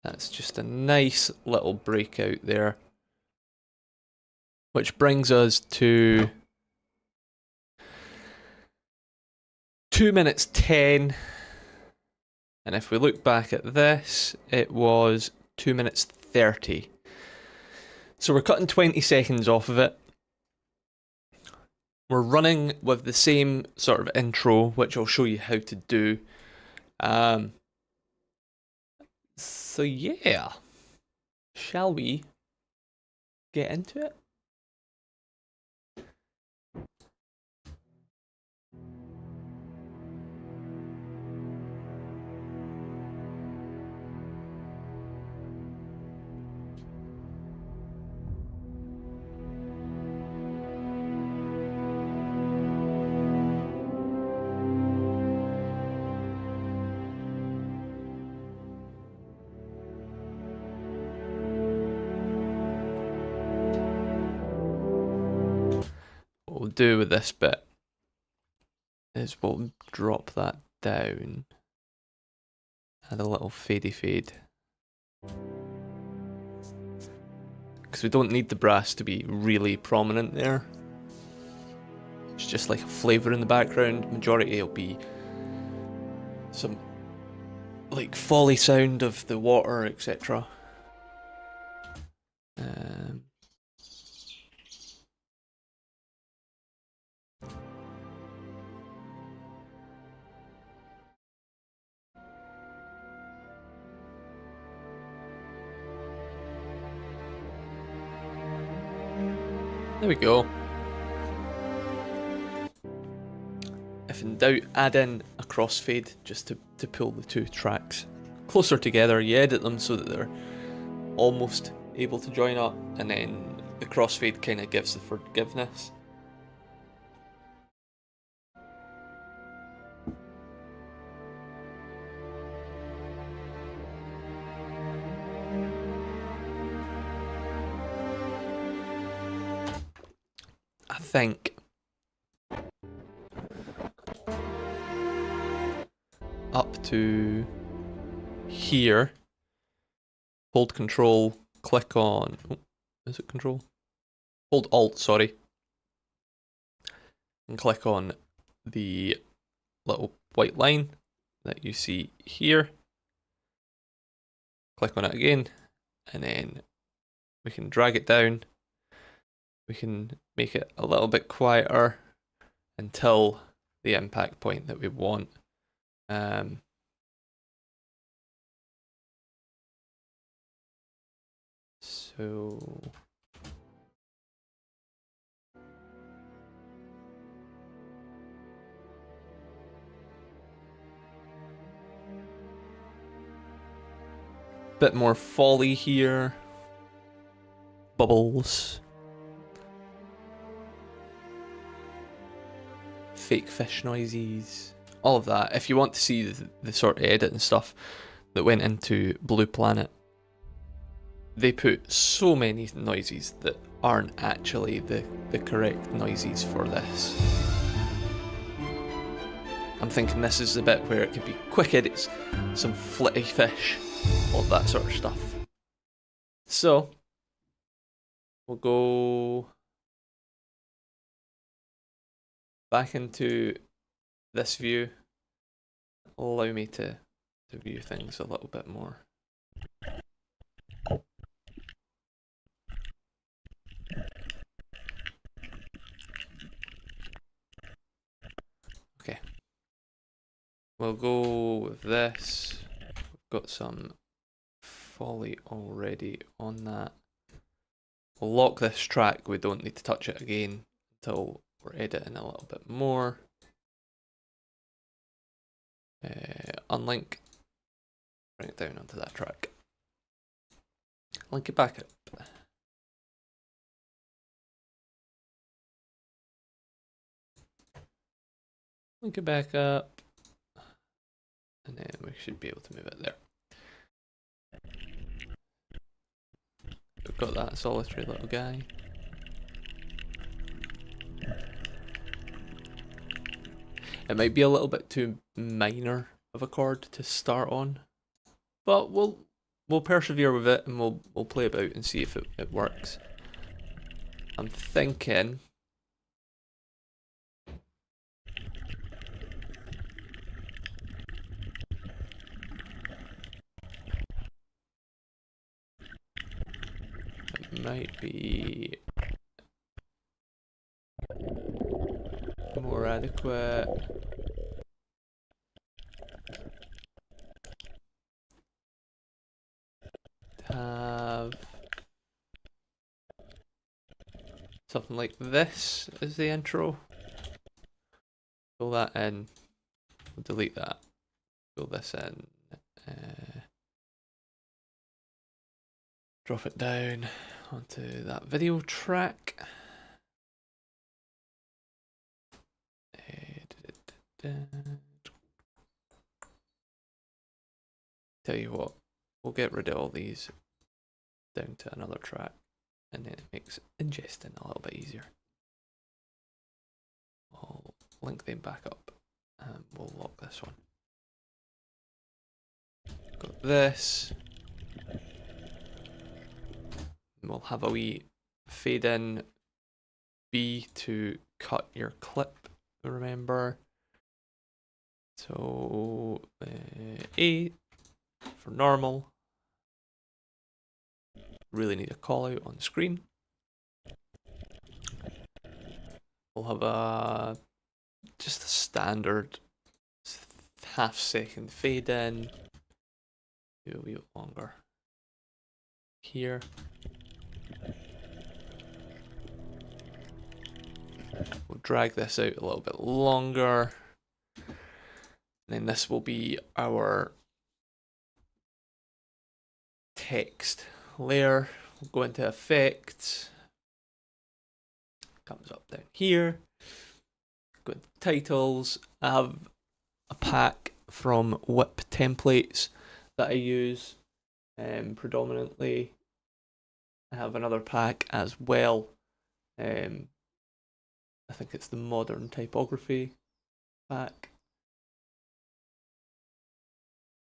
That's just a nice little breakout there. Which brings us to 2 minutes 10. And if we look back at this, it was 2 minutes 30. So we're cutting 20 seconds off of it. We're running with the same sort of intro, which I'll show you how to do. So yeah, shall we get into it? What we'll do with this bit is we'll drop that down, add a little fadey fade, because we don't need the brass to be really prominent there. It's just like a flavour in the background. Majority will be some like foley sound of the water, etc. There we go. If in doubt, add in a crossfade just to pull the two tracks closer together. You edit them so that they're almost able to join up, and then the crossfade kind of gives the forgiveness. I think up to here, hold control, click on, is it control? Hold alt, sorry, and click on the little white line that you see here. Click on it again, and then we can drag it down. We can make it a little bit quieter until the impact point that we want. So Bit more foley here. Bubbles. Fake fish noises. All of that. If you want to see the sort of edit and stuff that went into Blue Planet, they put so many noises that aren't actually the correct noises for this. I'm thinking this is the bit where it could be quick edits, some flitty fish, all that sort of stuff. So, we'll go back into this view. Allow me to view things a little bit more. Okay. We'll go with this. We've got some foley already on that. We'll lock this track. We don't need to touch it again until we're editing a little bit more. Unlink. Bring it down onto that track. Link it back up. Link it back up. And then we should be able to move it there. We've got that solitary little guy. It might be a little bit too minor of a chord to start on, but we'll persevere with it and we'll play about and see if it works. I'm thinking it might be more adequate to have something like this as the intro. Fill that in. We'll delete that. Fill this in. Drop it down onto that video track. Tell you what, we'll get rid of all these down to another track, and then it makes ingesting a little bit easier. I'll link them back up and we'll lock this one. Got this. And we'll have a wee fade in B to cut your clip, remember. So A for normal. Really need a call out on screen. We'll have just a standard half-second fade in. Do a wee bit longer here. We'll drag this out a little bit longer. And then this will be our text layer. We'll go into effects. Comes up down here. Go into titles. I have a pack from Whip templates that I use predominantly. I have another pack as well. I think it's the Modern Typography pack.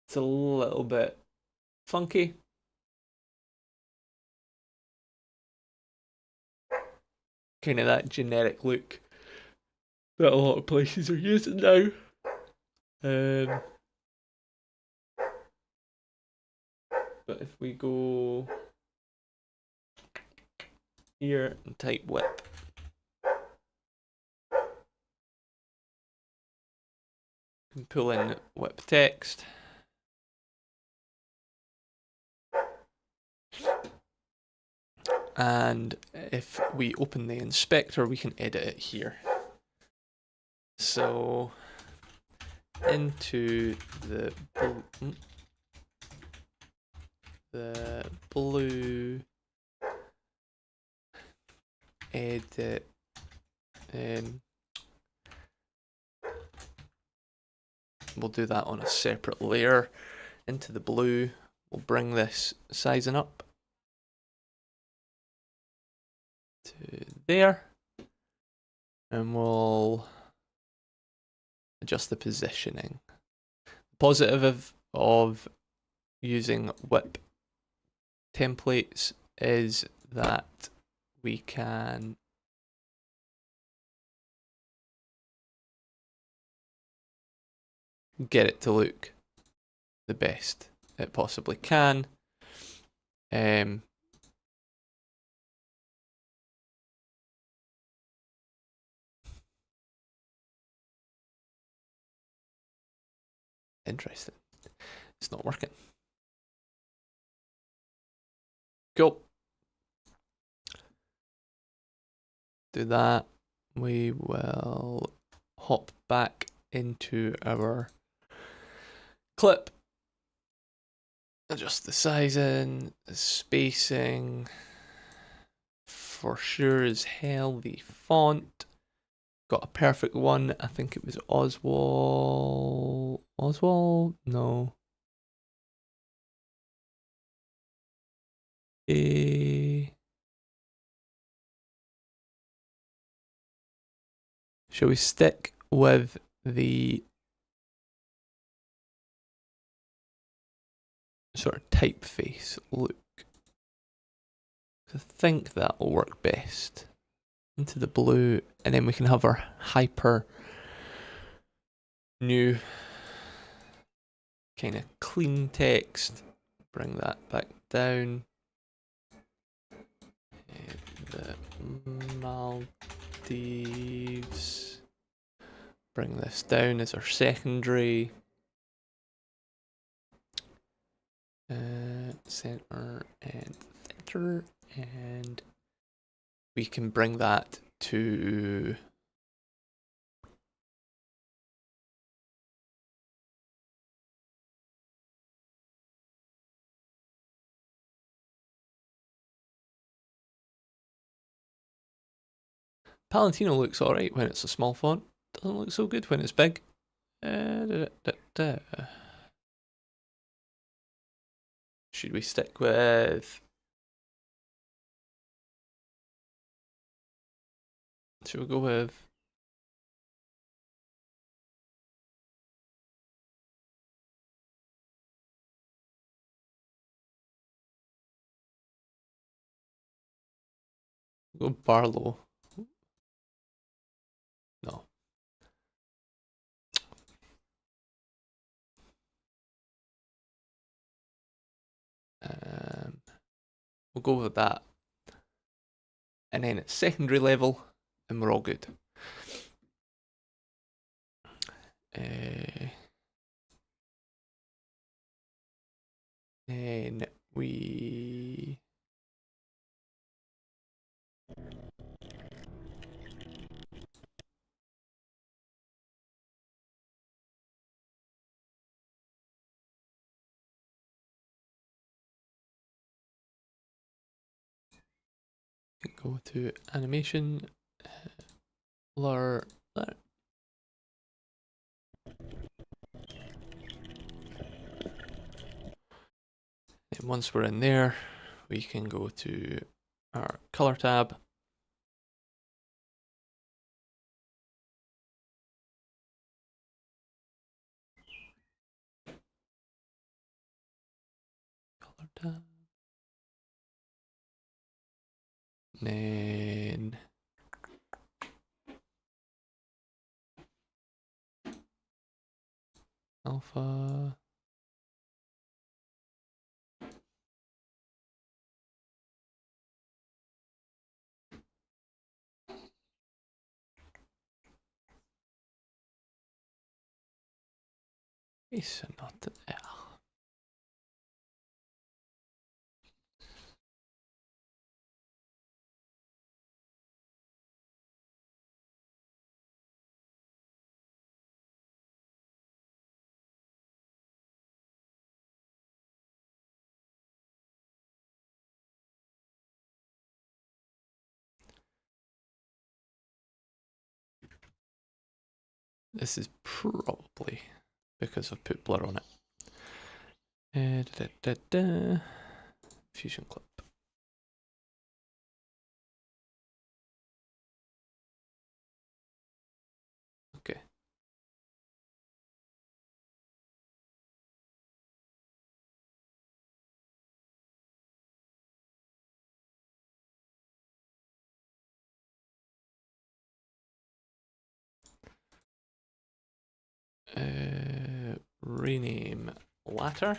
It's a little bit funky. Kind of that generic look that a lot of places are using now. But if we go here and type whip, you can pull in whip text. And if we open the inspector, we can edit it here. So into the the blue edit. We'll do that on a separate layer. Into the blue, we'll bring this sizing up to there, and we'll adjust the positioning. Positive of using whip templates is that we can get it to look the best it possibly can. Interesting. It's not working. Cool. Do that. We will hop back into our clip. Adjust the sizing, the spacing. For sure as hell, the font. Got a perfect one. I think it was Oswald. Oswald? No. Shall we stick with the sort of typeface look? I think that will work best. Into the blue, and then we can have our hyper new kind of clean text. Bring that back down. The Maldives. Bring this down as our secondary. Center and center, and we can bring that to Palantino looks alright when it's a small font. Doesn't look so good when it's big. Should we stick with... Should we go with... Go Barlow. No. We'll go with that. And then it's secondary level, and we're all good. Then we... go to animation, blur, there. And once we're in there, we can go to our color tab. Color tab. Then alpha. Is not L. This is probably because I've put blur on it. Fusion clip. Okay. Rename latter.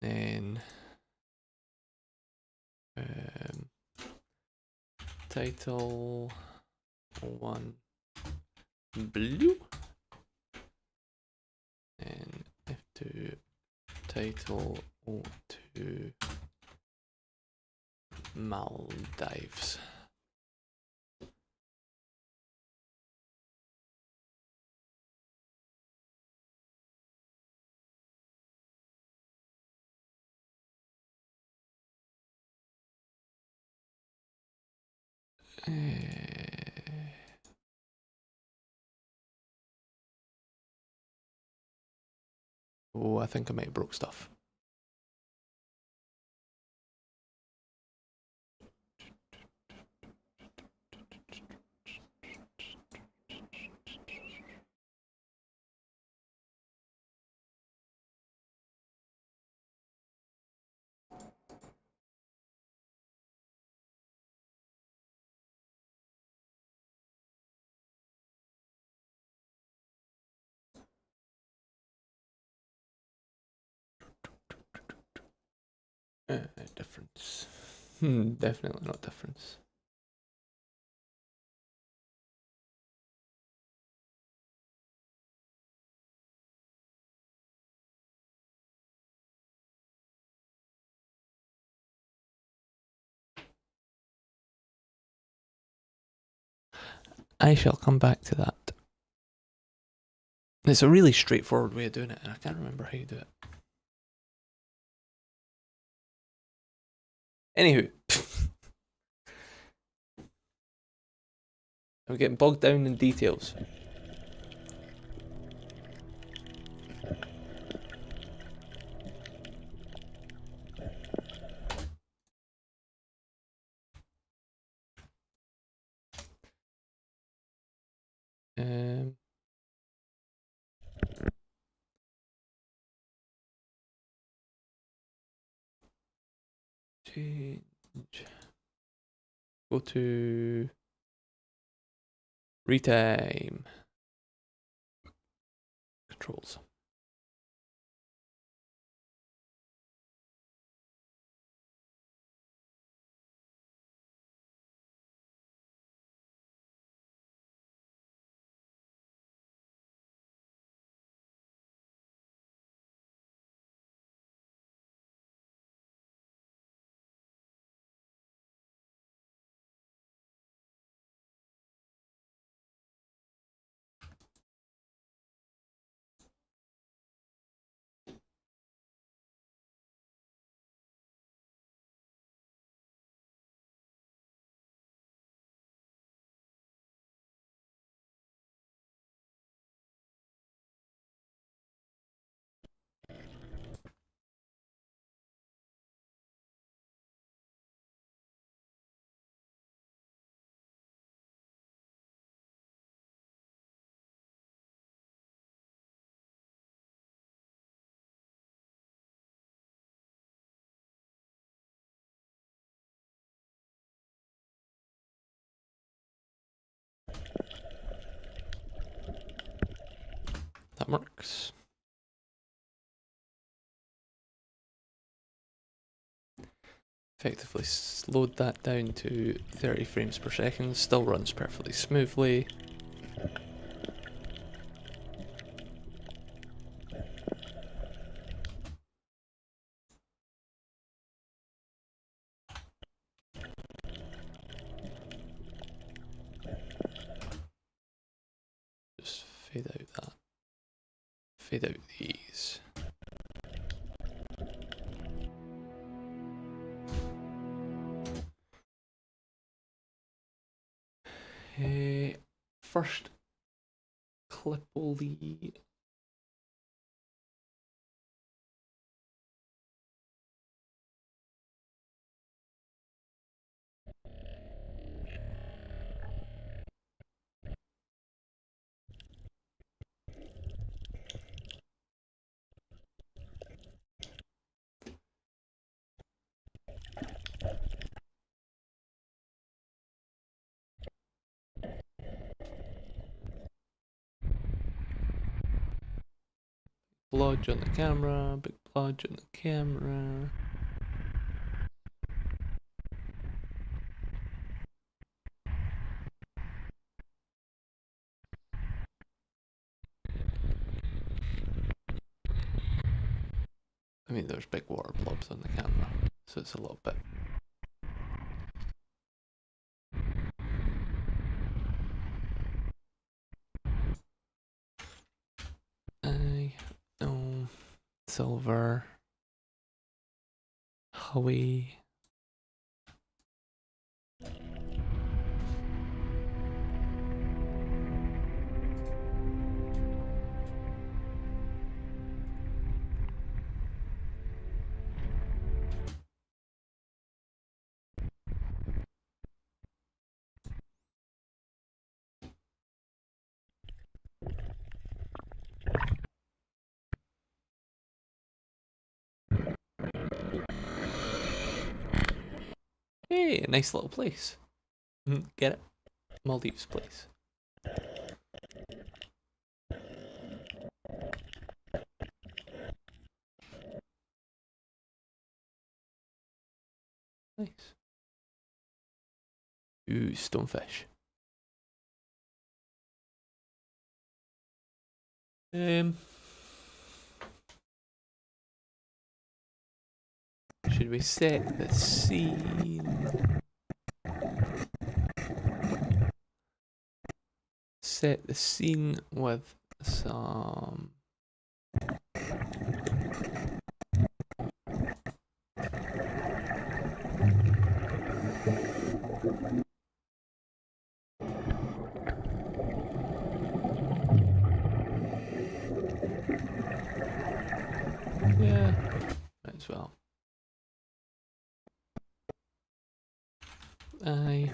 Then title 1 blue. And F2 title 2 Maldives. Oh, I think I might have broke stuff. Difference. Definitely not difference. I shall come back to that. It's a really straightforward way of doing it, and I can't remember how you do it. Anywho. I'm getting bogged down in details. Change. Go to retime controls. That works. Effectively slowed that down to 30 frames per second, still runs perfectly smoothly. Just fade out that. Fade out these. first Clipoli. Blodge on the camera, big blodge on the camera. I mean, there's big water blobs on the camera, so it's a little bit. No, silver, Howie. Hey, a nice little place. Get it? Maldives place. Nice. Ooh, stonefish. Should we set the scene? Set the scene with some yeah, might as well. Aye.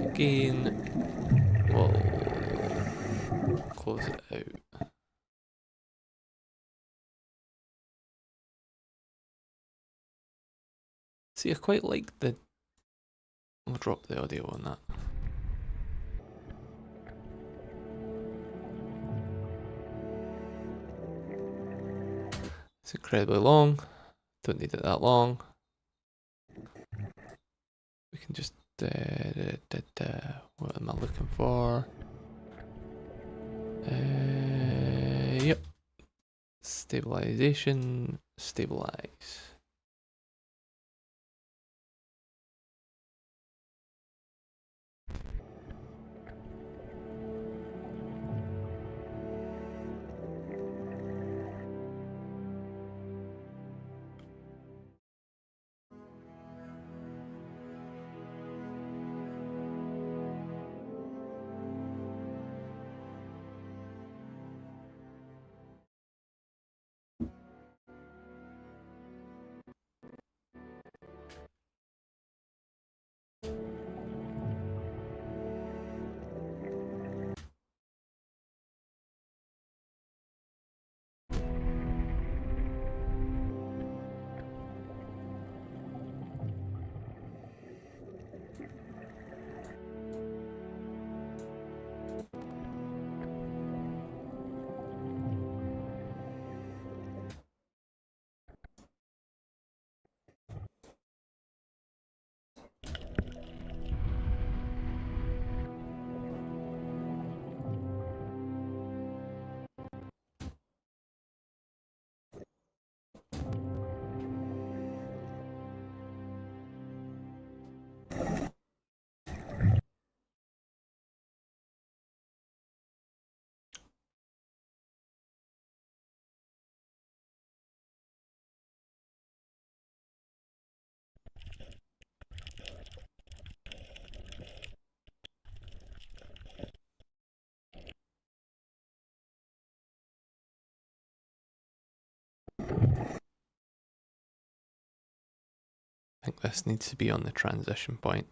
Again, we'll close it out. See, I quite like the. I'll drop the audio on that. It's incredibly long. Don't need it that long. We can just. What am I looking for? Yep. Stabilization. Stabilize. I think this needs to be on the transition point.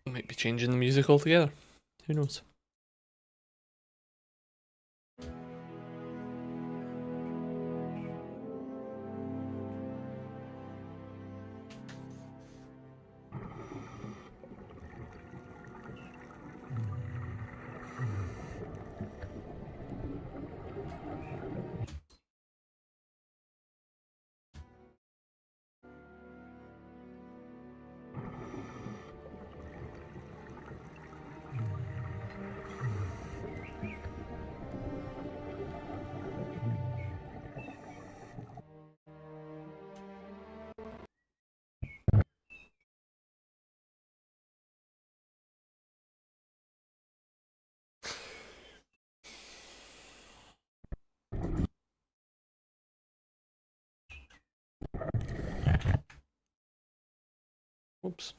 Might be changing the music altogether. Who knows? Oops.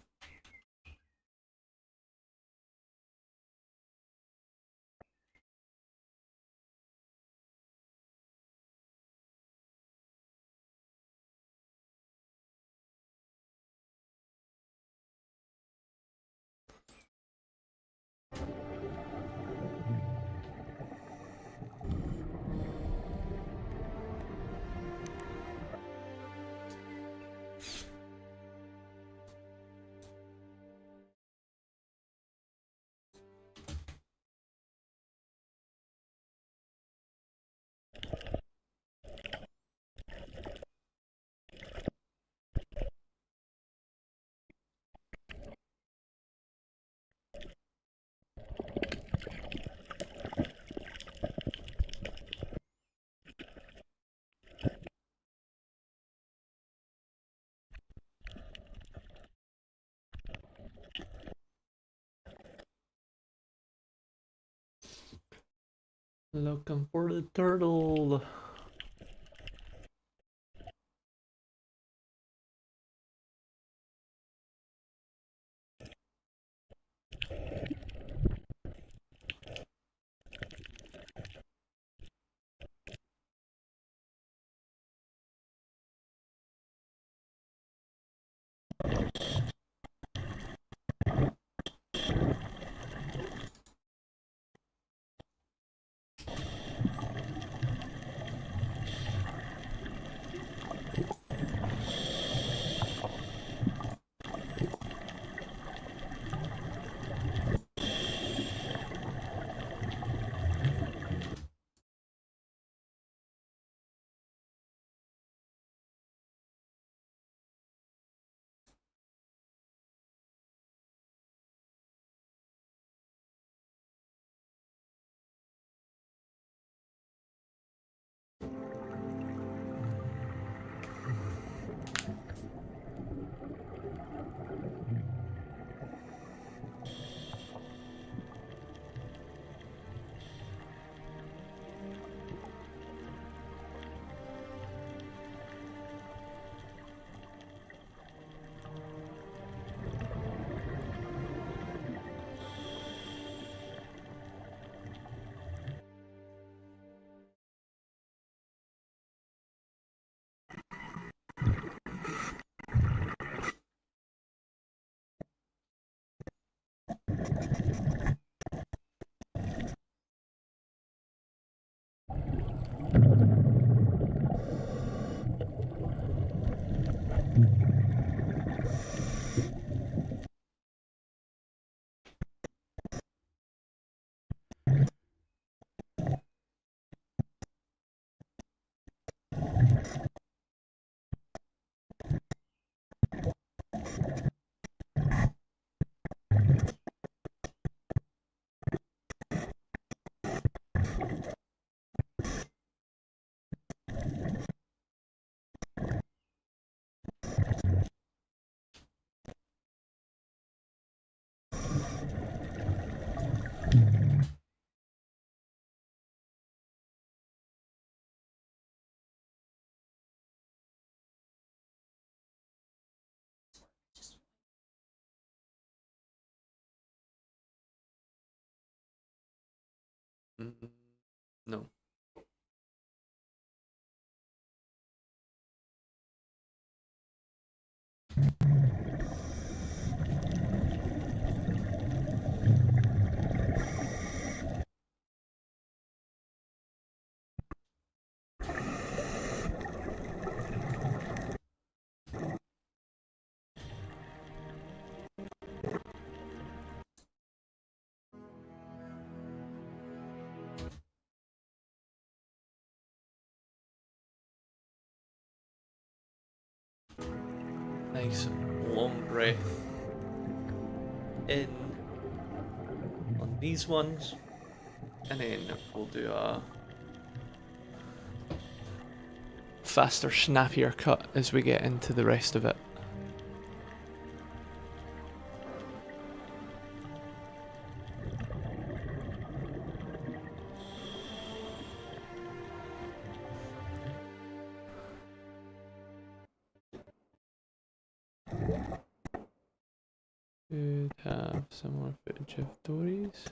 Looking for the turtle. No. Nice long breath in on these ones, and then we'll do a faster, snappier cut as we get into the rest of it. Could have some more footage of Dory's.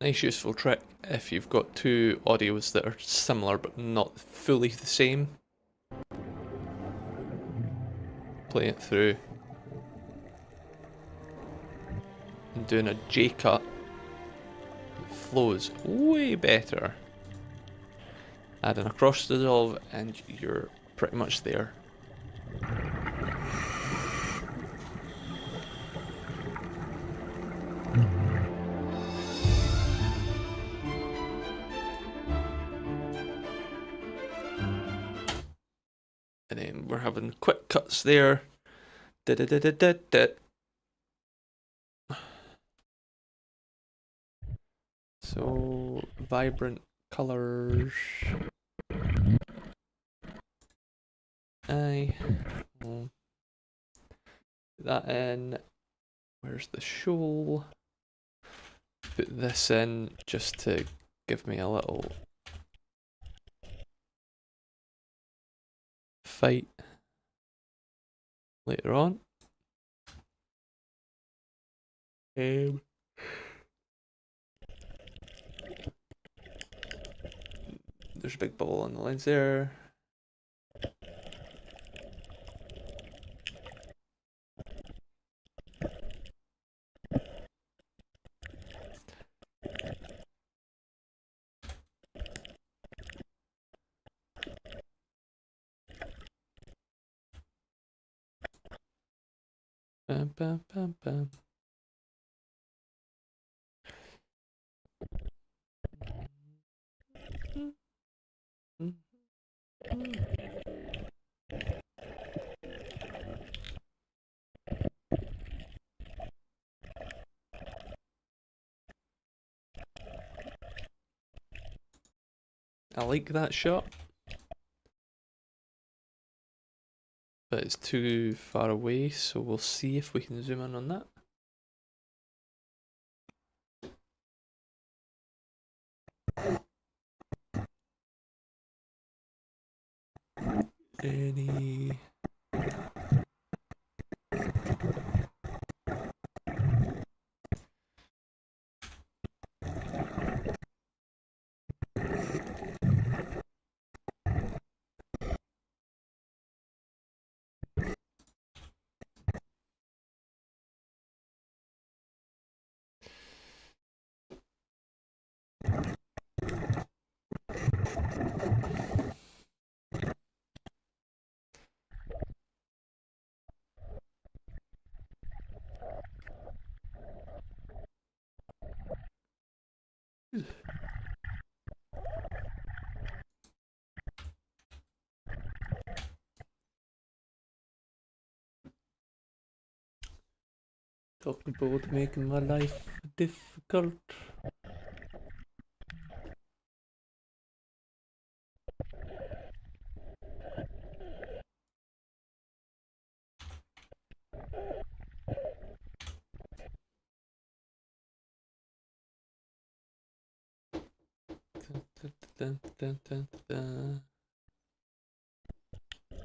Nice useful trick if you've got two audios that are similar but not fully the same. Play it through and doing a J cut flows way better. Add an across dissolve and you're pretty much there. And then we're having quick cuts there. Da da da da da da. So vibrant colors. Aye. Put that in. Where's the shoal? Put this in just to give me a little fight later on. There's a big bubble on the lens there. Bam, bam, bam, bam. I like that shot, but it's too far away, so we'll see if we can zoom in on that. Any... Talk about making my life difficult. Dun, dun, dun, dun. I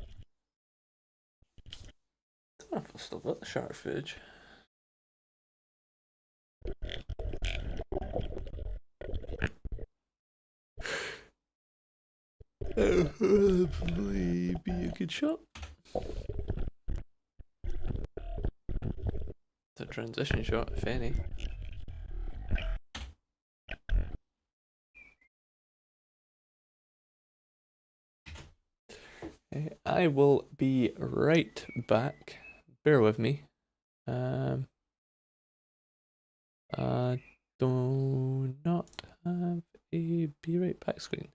don't know if I've still got the shark footage. Probably be a good shot. It's a transition shot, if any. I will be right back. Bear with me. I do not have a be right back screen.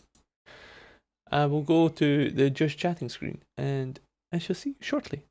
I will go to the just chatting screen and I shall see you shortly.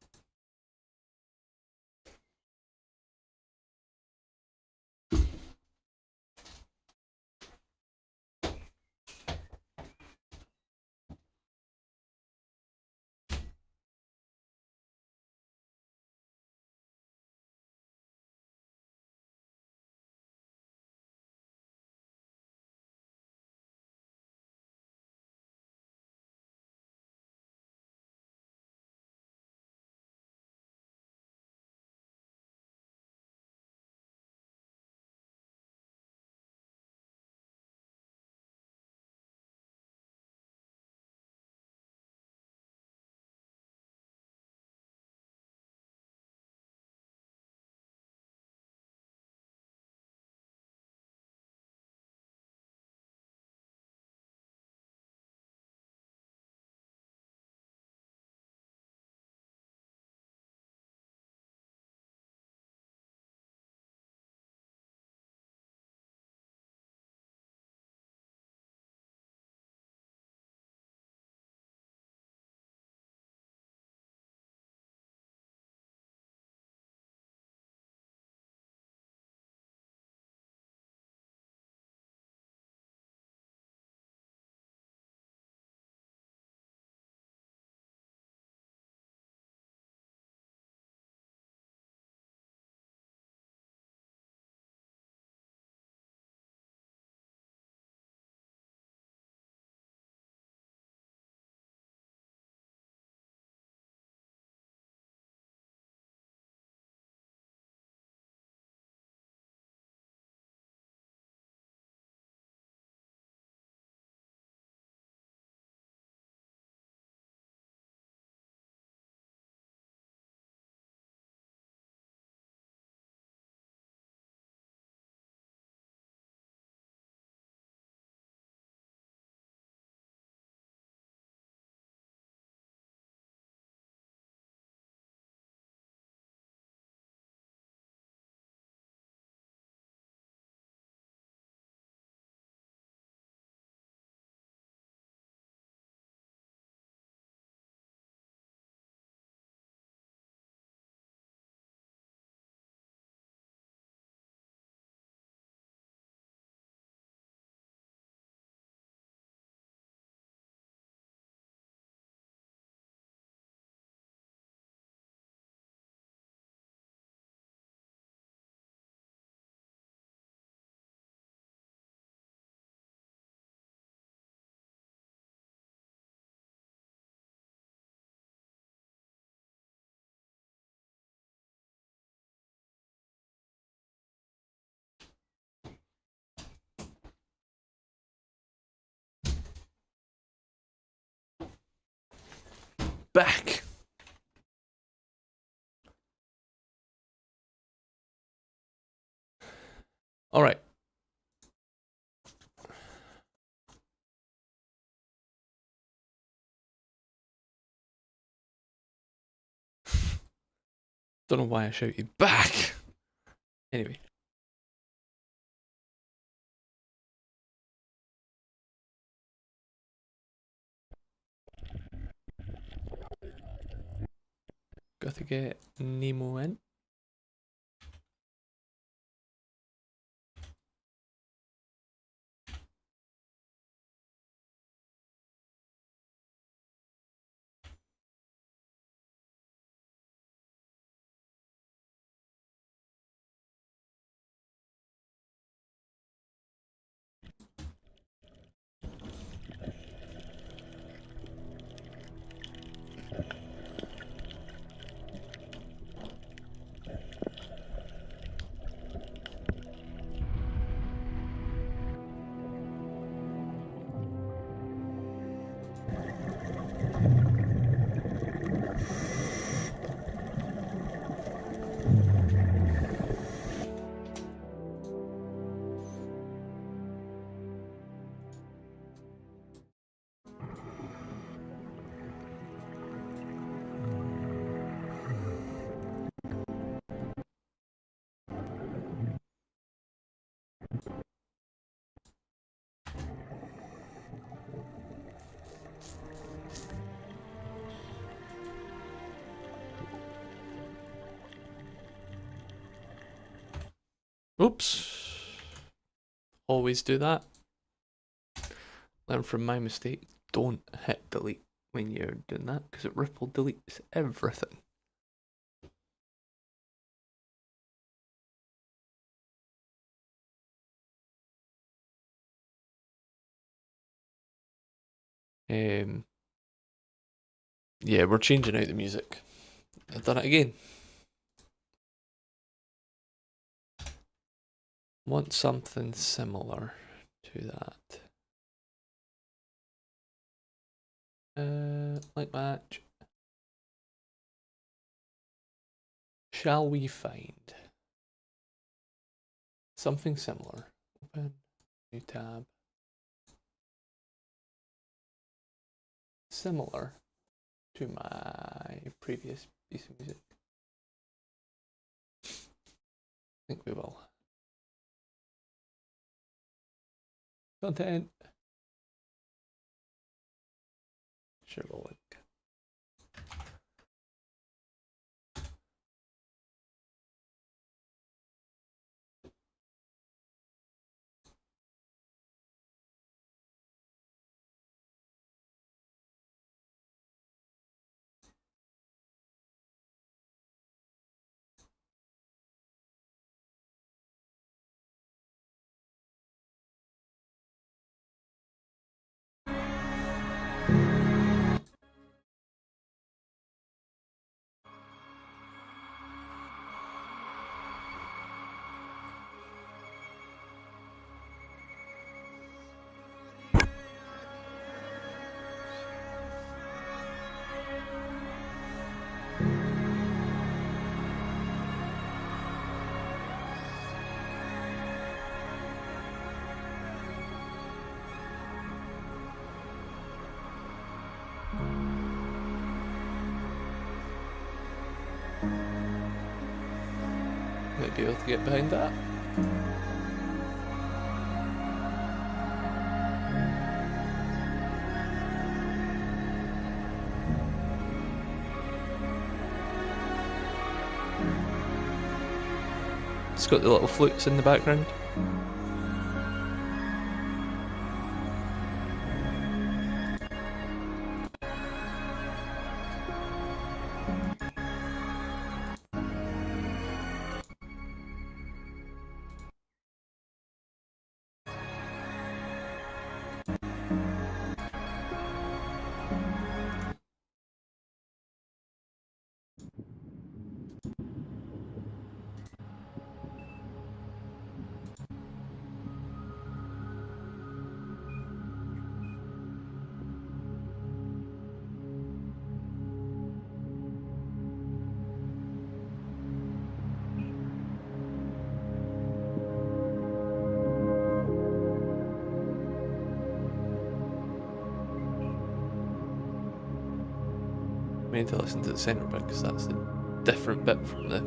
back. All right. Don't know why I shouted back. Anyway. Got to get Nemo in. Oops. Always do that. Learn from my mistake. Don't hit delete when you're doing that because it ripple deletes everything. Yeah, we're changing out the music. I've done it again. Want something similar to that. Like match. Shall we find something similar? Open new tab. Similar to my previous piece of music. I think we will. Content. Share the link. Might be able to get behind that. It's got the little flutes in the background. We need to listen to the centre bit because that's the different bit from the.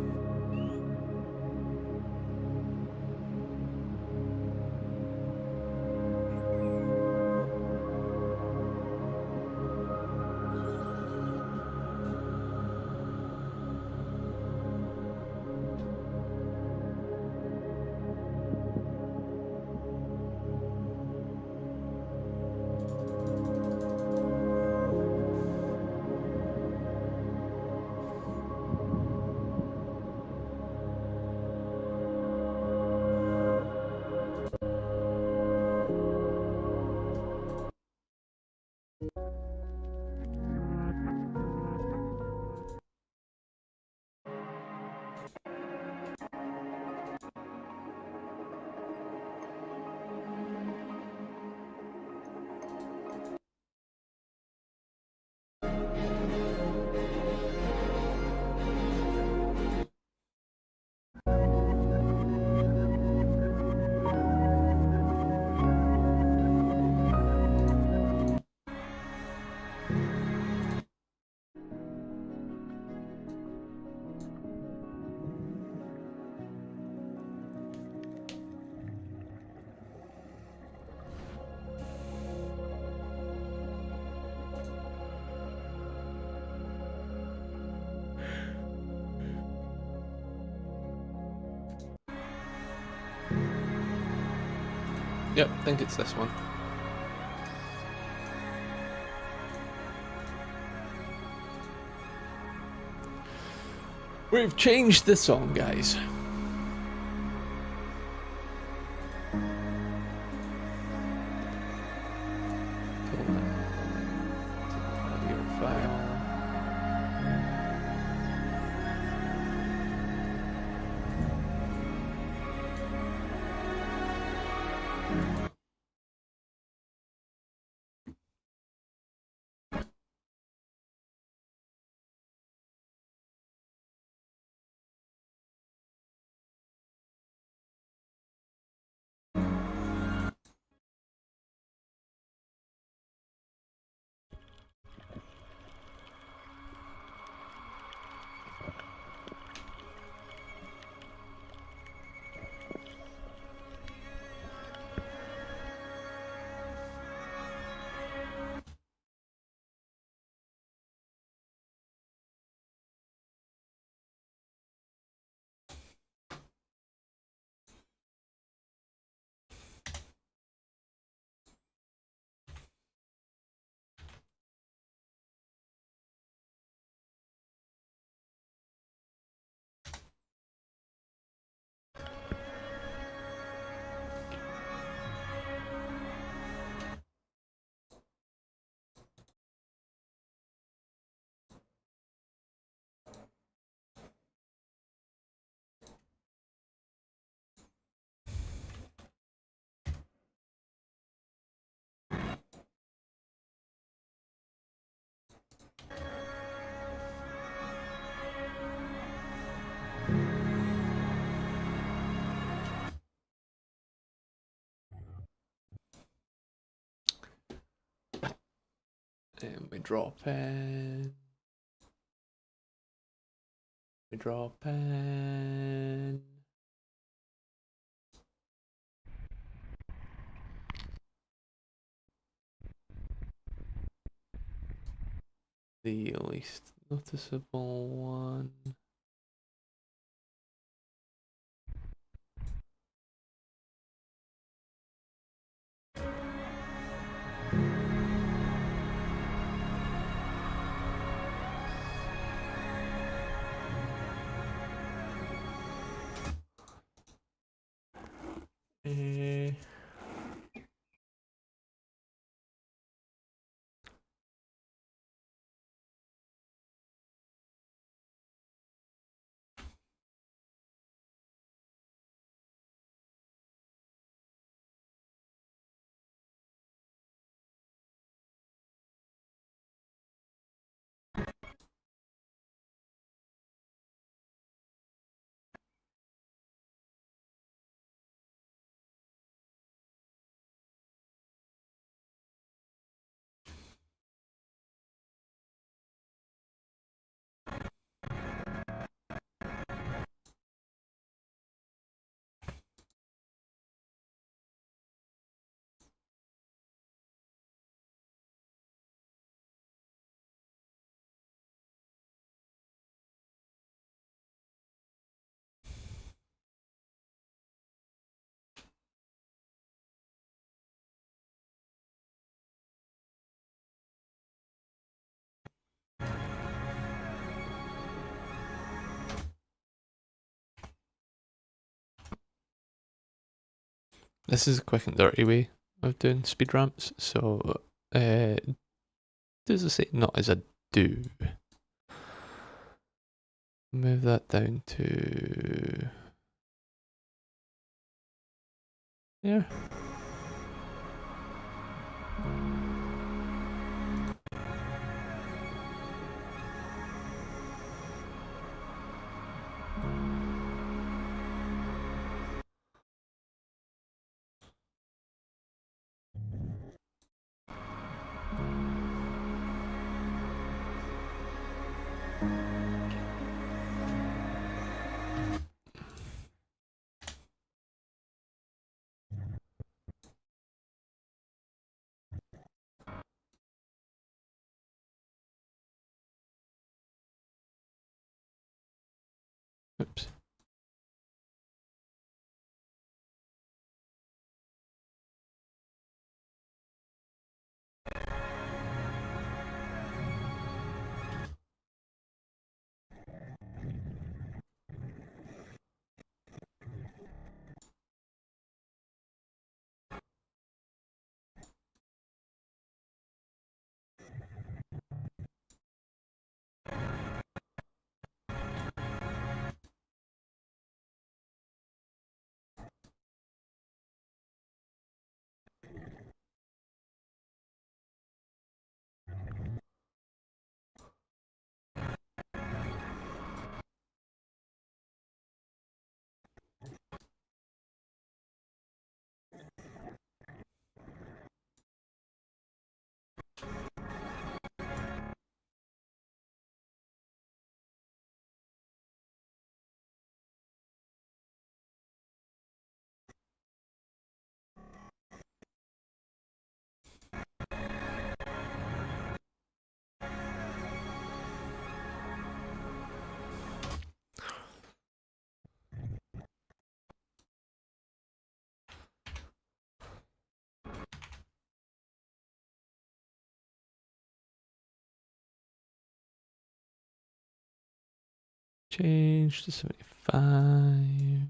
Yep, I think it's this one. We've changed the song, guys. And we drop in. We drop in. The least noticeable one. this is a quick and dirty way of doing speed ramps. So, does it say not as a do? Move that down to there. Oops. Change to 75.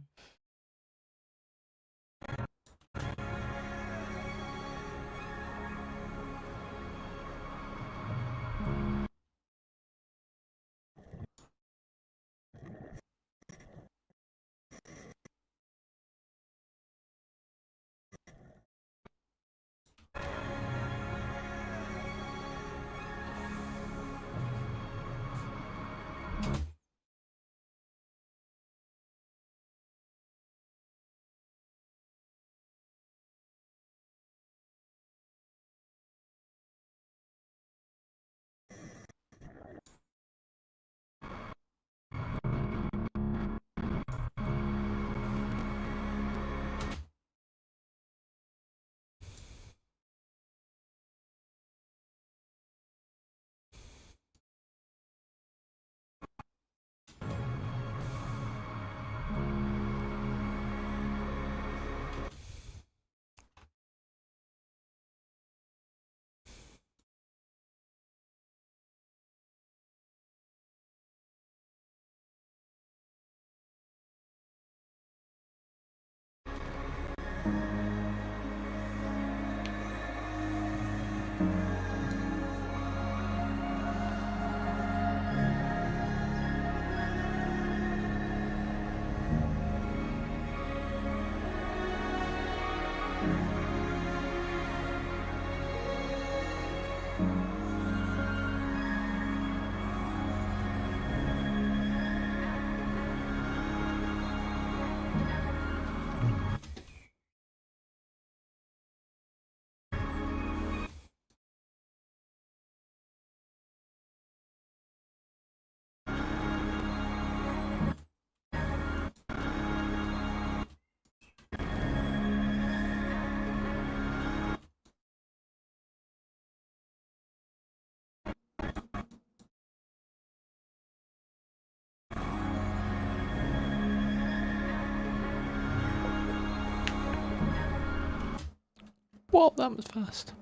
Whoa, that was fast.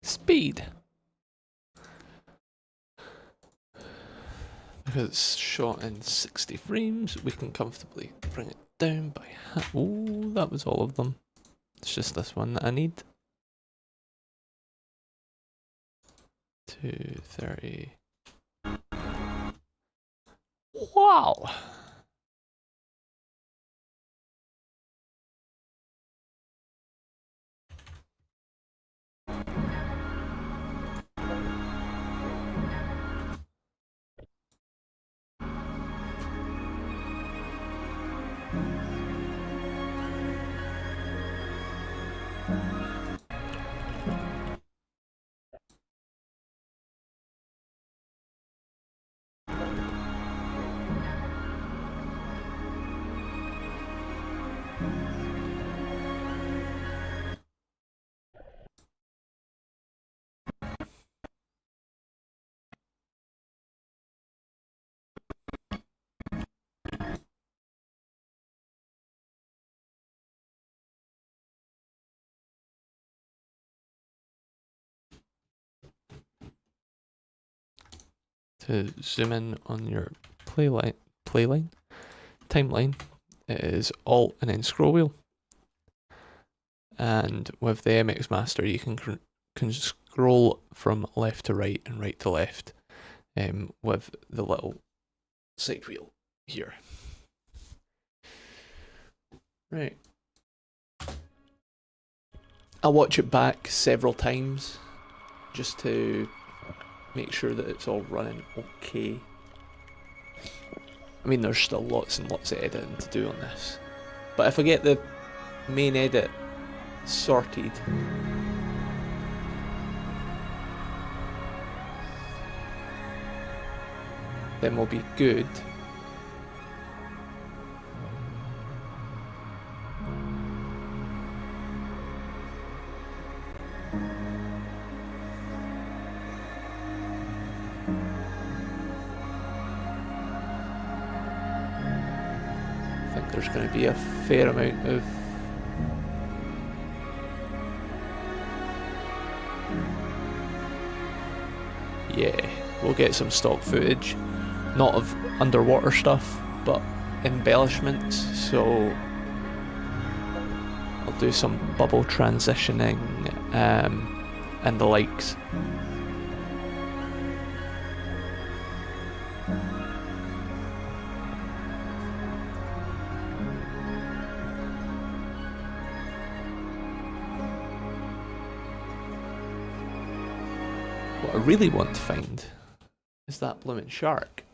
Speed. because it's shot in 60 frames, we can comfortably bring it down by oh, that was all of them. It's just this one that I need. 230. Wow. To zoom in on your timeline, it is Alt and then scroll wheel. And with the MX Master, you can scroll from left to right and right to left, with the little side wheel here. Right. I'll watch it back several times just to make sure that it's all running okay. I mean, there's still lots and lots of editing to do on this, but if I get the main edit sorted, then we'll be good. I think there's going to be a fair amount of we'll get some stock footage, not of underwater stuff, but embellishments, so I'll do some bubble transitioning and the likes. What I really want to find is that blooming shark.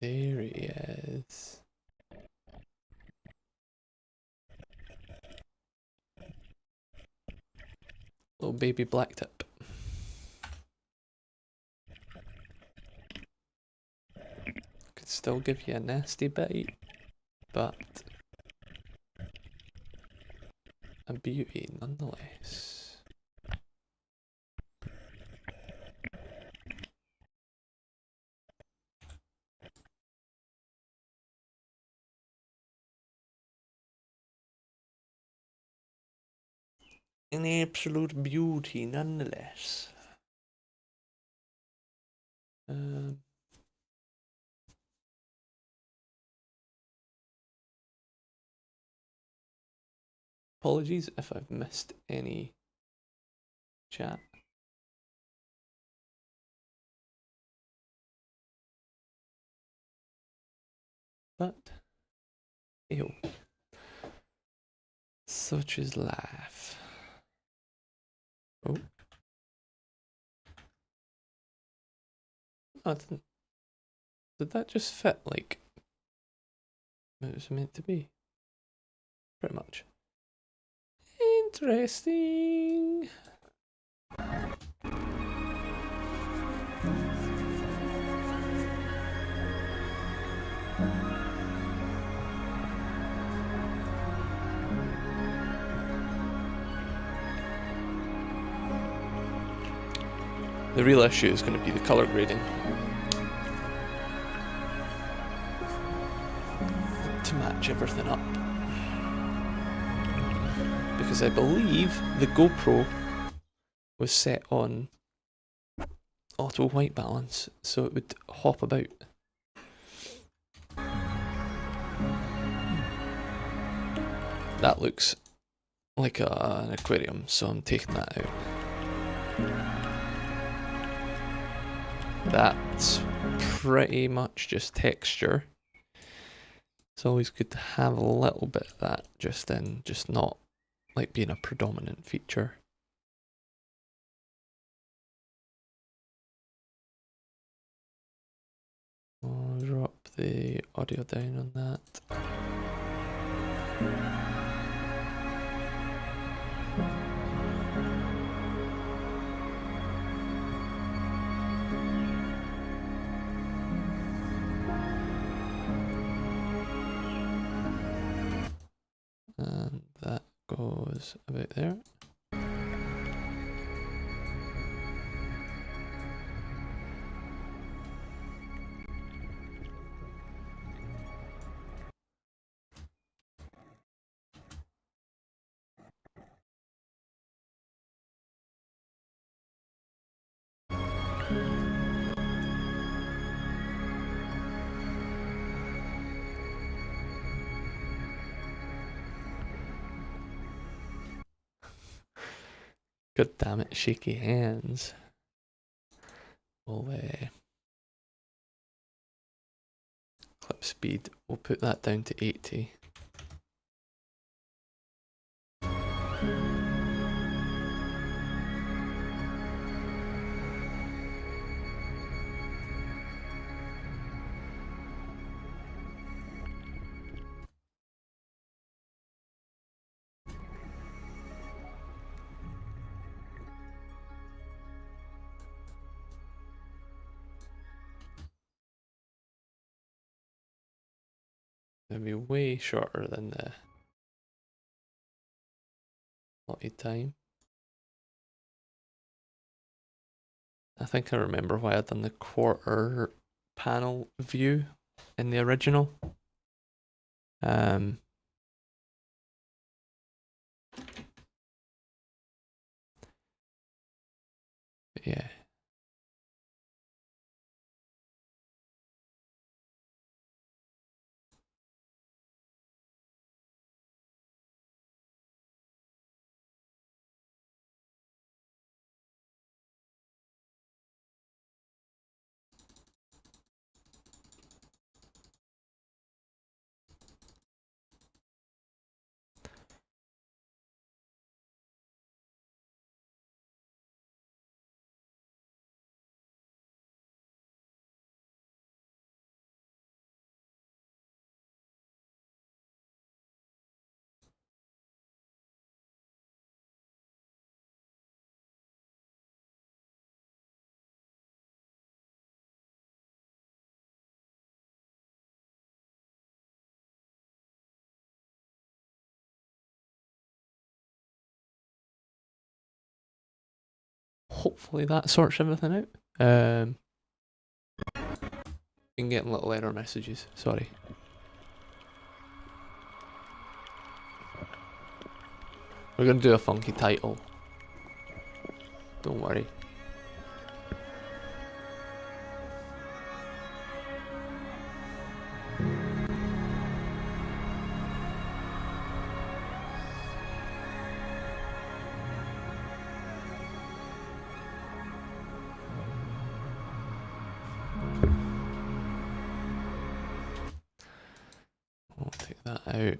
There he is. Little baby blacktip. Could still give you a nasty bite, but a beauty nonetheless. An absolute beauty nonetheless. Apologies if I've missed any chat. But, ew. Such is life. Oh. Oh, did that just fit like it was meant to be? Pretty much. Interesting. The real issue is going to be the colour grading. To match everything up. Because I believe the GoPro was set on auto white balance, so it would hop about. That looks like an aquarium, so I'm taking that out. That's pretty much just texture. It's always good to have a little bit of that just not like being a predominant feature. I'll drop the audio down on that. And that goes about there. God damn it, shaky hands. We'll clip speed, we'll put that down to 80. It'll be way shorter than the allotted time. I think I remember why I'd done the quarter panel view in the original. Yeah. Hopefully that sorts everything out. Been getting little error messages, sorry. We're gonna do a funky title. Don't worry. that out.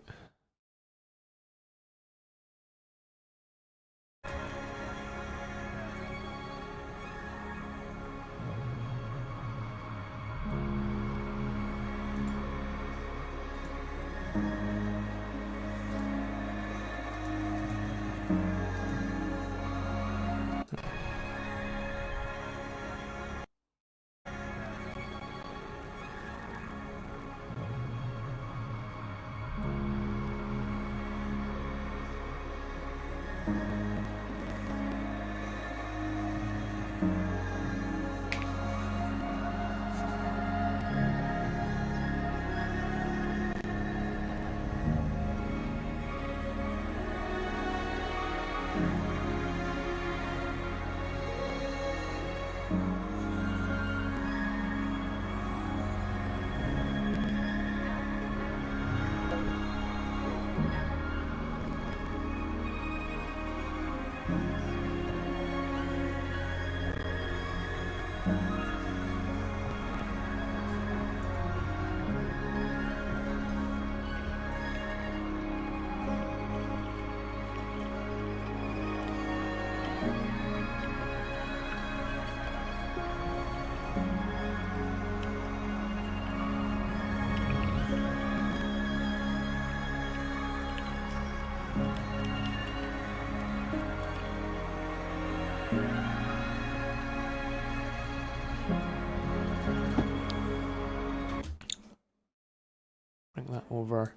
Bring that over.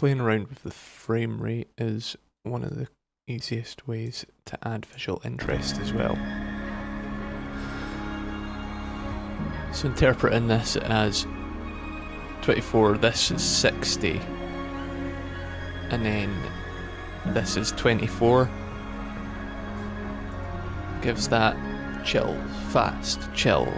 playing around with the frame rate is one of the easiest ways to add visual interest as well. So interpreting this as 24, this is 60, and then this is 24, gives that chill, fast, chill.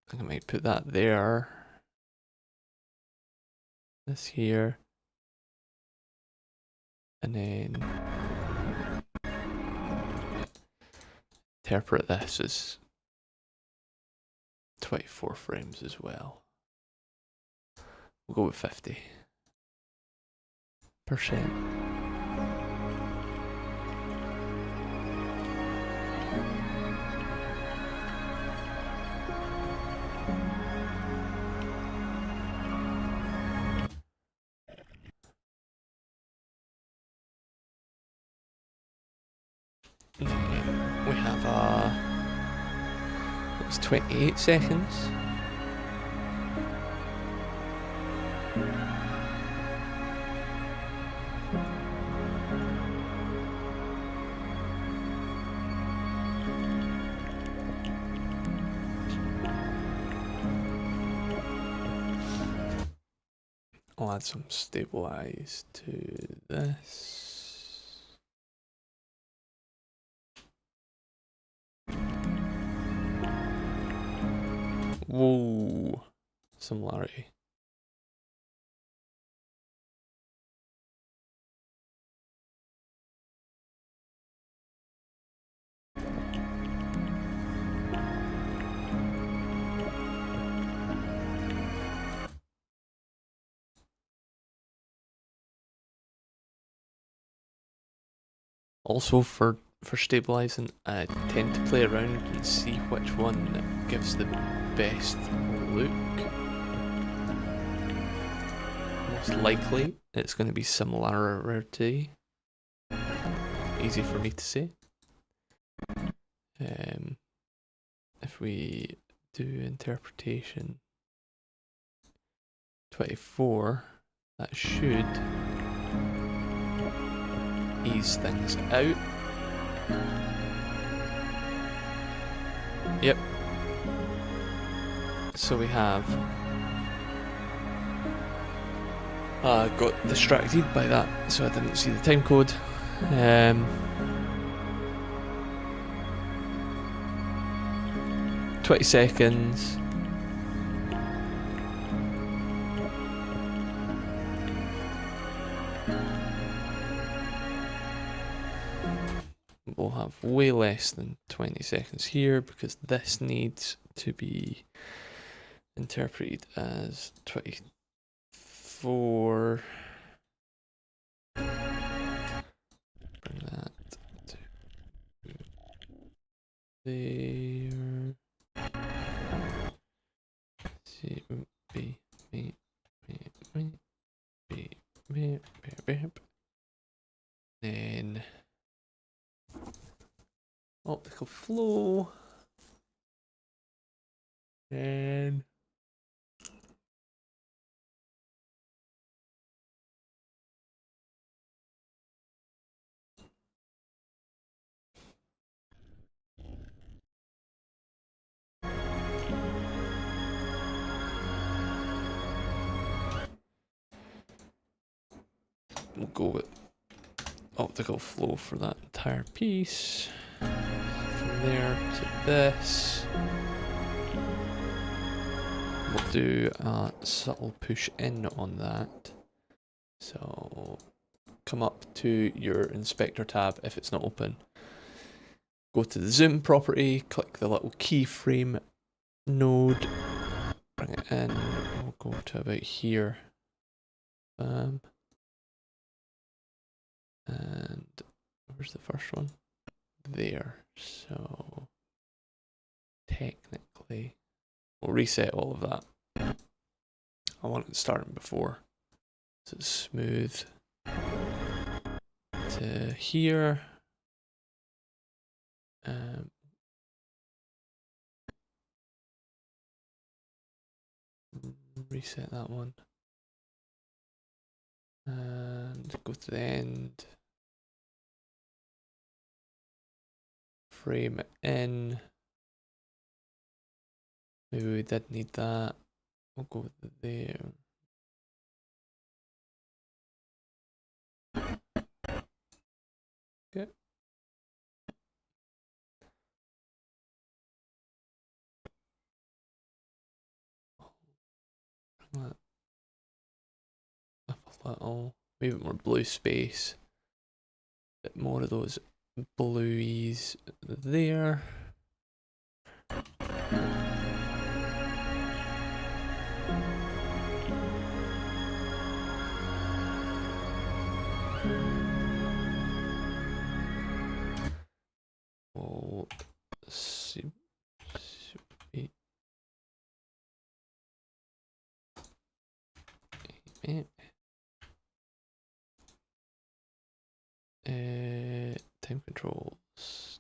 I think I might put that there. This here. And then interpret this as 24 frames as well. We'll go with 50%. We have it's 28 seconds. I'll add some stabilize to this. Whoa, similarity. Also for stabilizing, I tend to play around and see which one gives the best look. Most likely it's going to be similarity. Easy for me to say. If we do interpretation 24, that should ease things out. Yep. So we have got distracted by that, so I didn't see the time code. 20 seconds. We'll have way less than 20 seconds here because this needs to be interpreted as 24. Bring that to there. C B B B B B B B. Then optical flow, and we'll go with optical flow for that entire piece. From there to this, we'll do a subtle push in on that. So come up to your inspector tab if it's not open. Go to the zoom property, click the little keyframe node, bring it in, we'll go to about here. And where's the first one? There. So technically we'll reset all of that. I want it starting before. So it's smooth to here. reset that one. And go to the end. Frame it in. Maybe we did need that. We'll go with there. Okay. Bring that up a little. Maybe more blue space. Bit more of those blueies there. Oh, see. Time controls.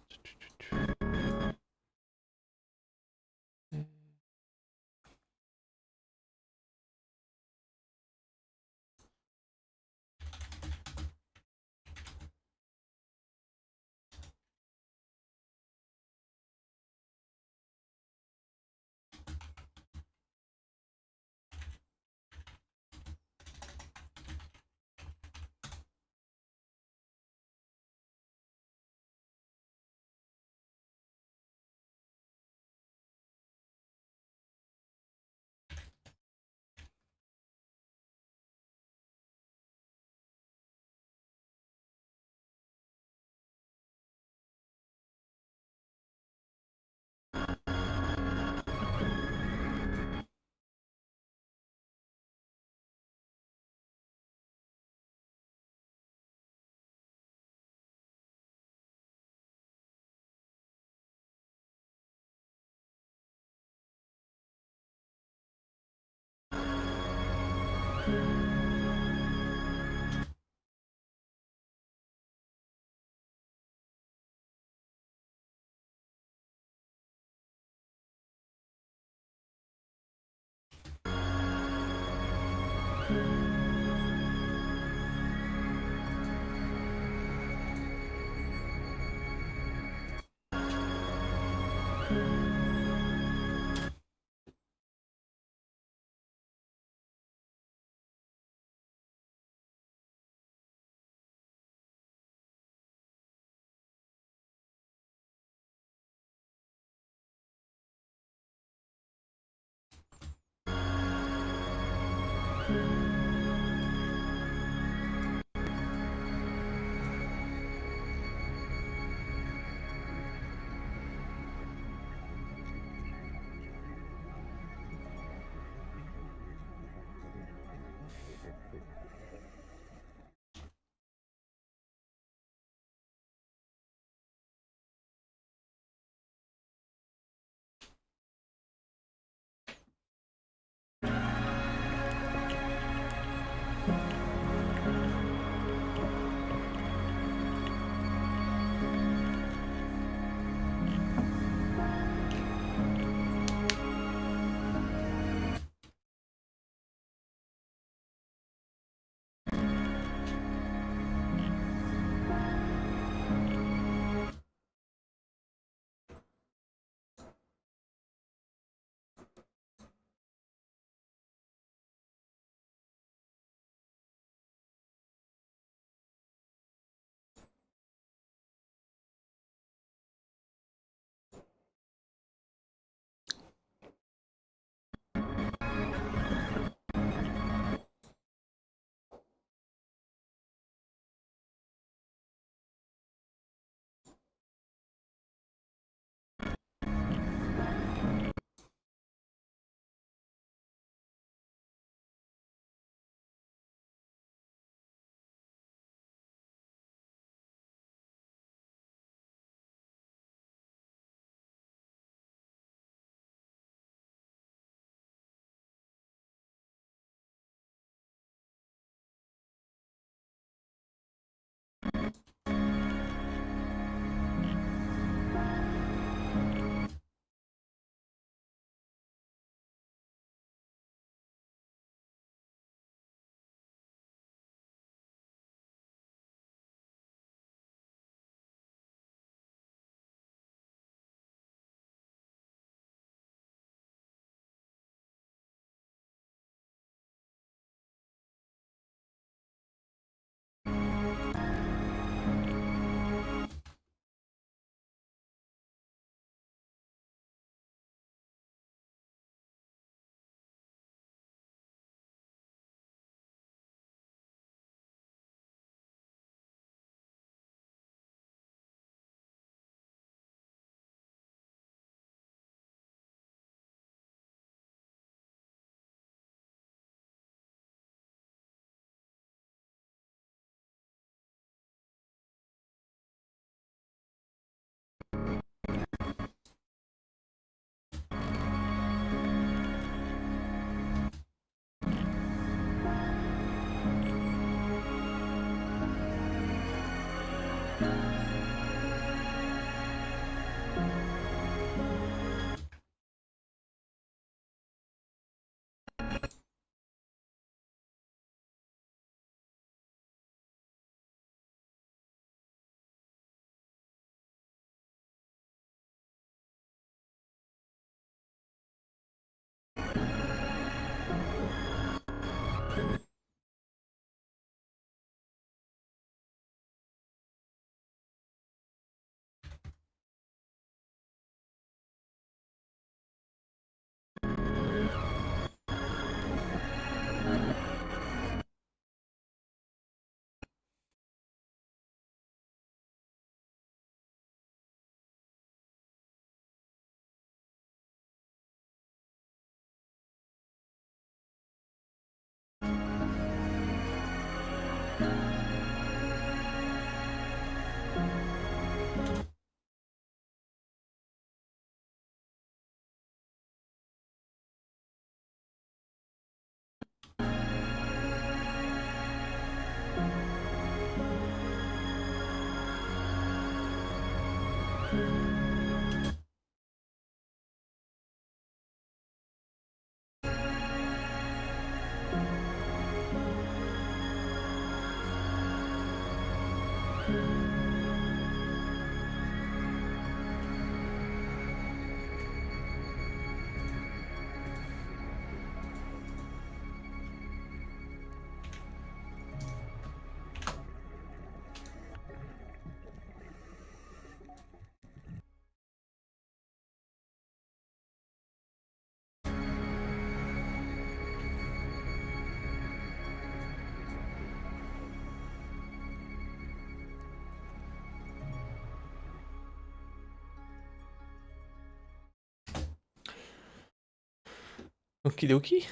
Okie dokie.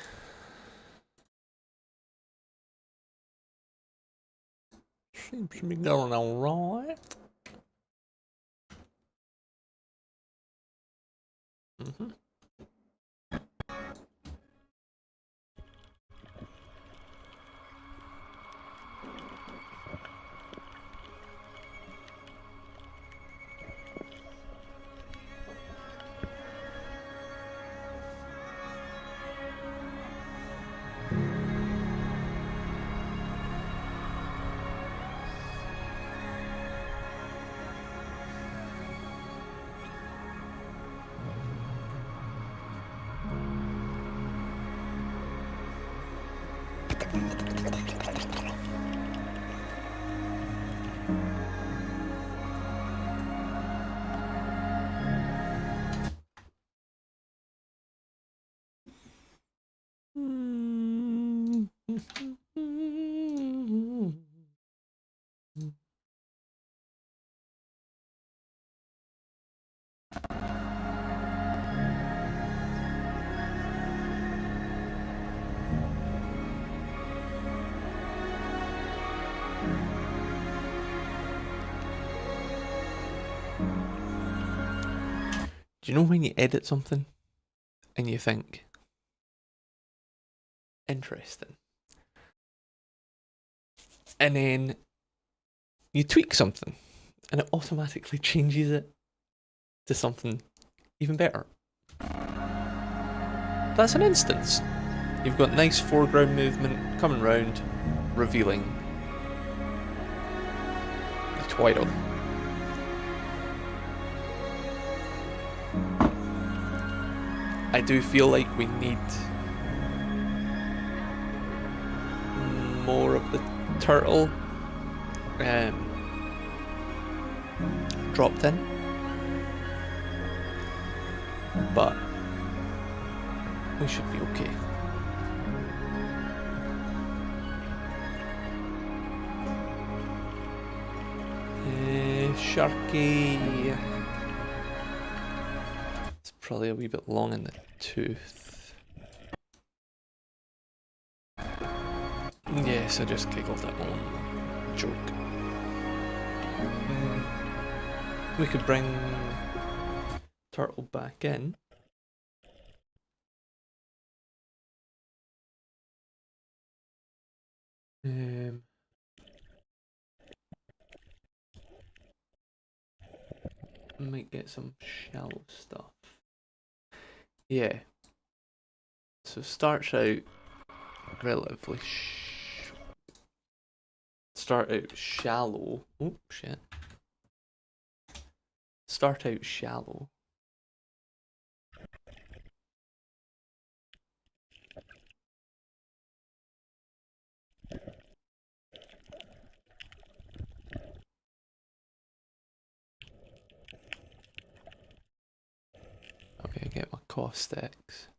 Seems to be going alright. Mm-hmm. Do you know when you edit something and you think, interesting, and then you tweak something and it automatically changes it to something even better? That's an instance. You've got nice foreground movement coming round, revealing the twirl. I do feel like we need more of the turtle dropped in, but we should be okay. Sharky. It's probably a wee bit long in the tooth. Yes, I just giggled at own joke. We could bring Turtle back in. Might get some shallow stuff. Yeah. So starts out relatively start out shallow. Oh shit. Start out shallow. Okay, get my caustics.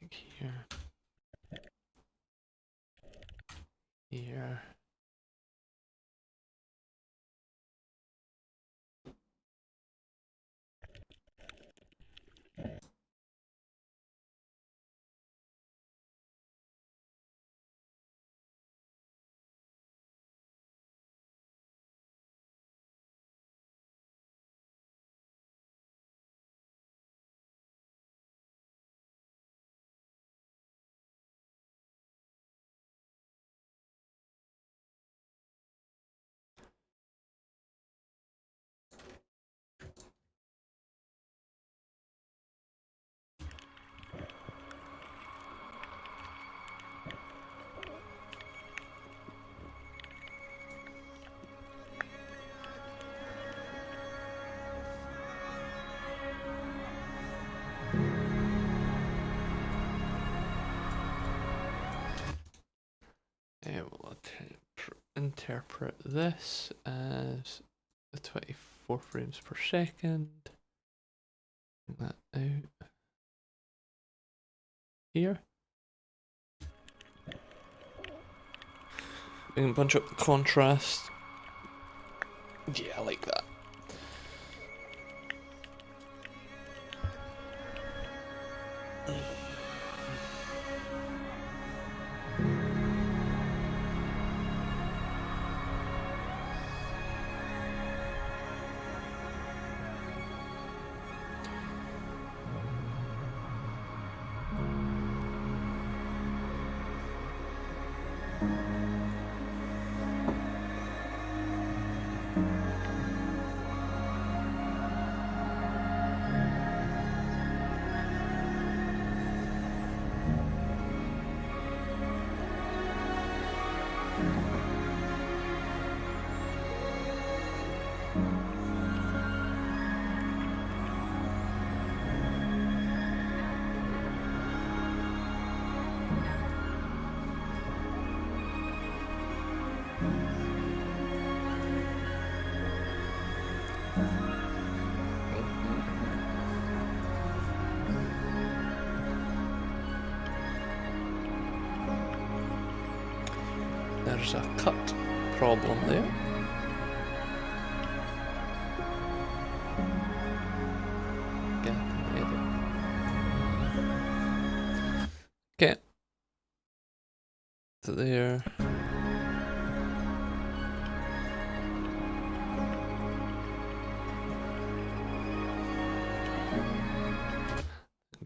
Here. Here. We'll interpret this as the 24 frames per second. Bring that out. here. We can bunch up the contrast. Yeah, I like that. There's a cut problem there. Gap in the edit. Okay. So there.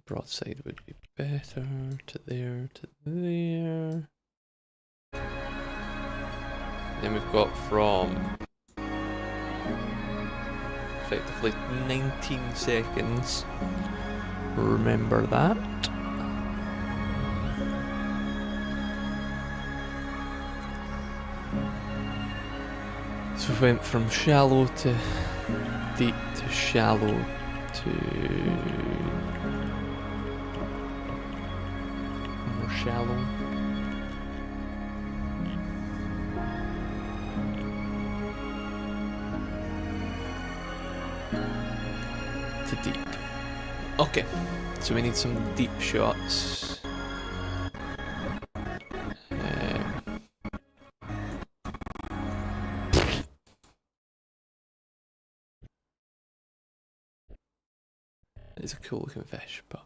Broadside would be better. To there, to there. Then we've got from effectively 19 seconds. Remember that. So we went from shallow to deep to shallow to more shallow. To deep. Okay, so we need some deep shots. It's a cool looking fish, but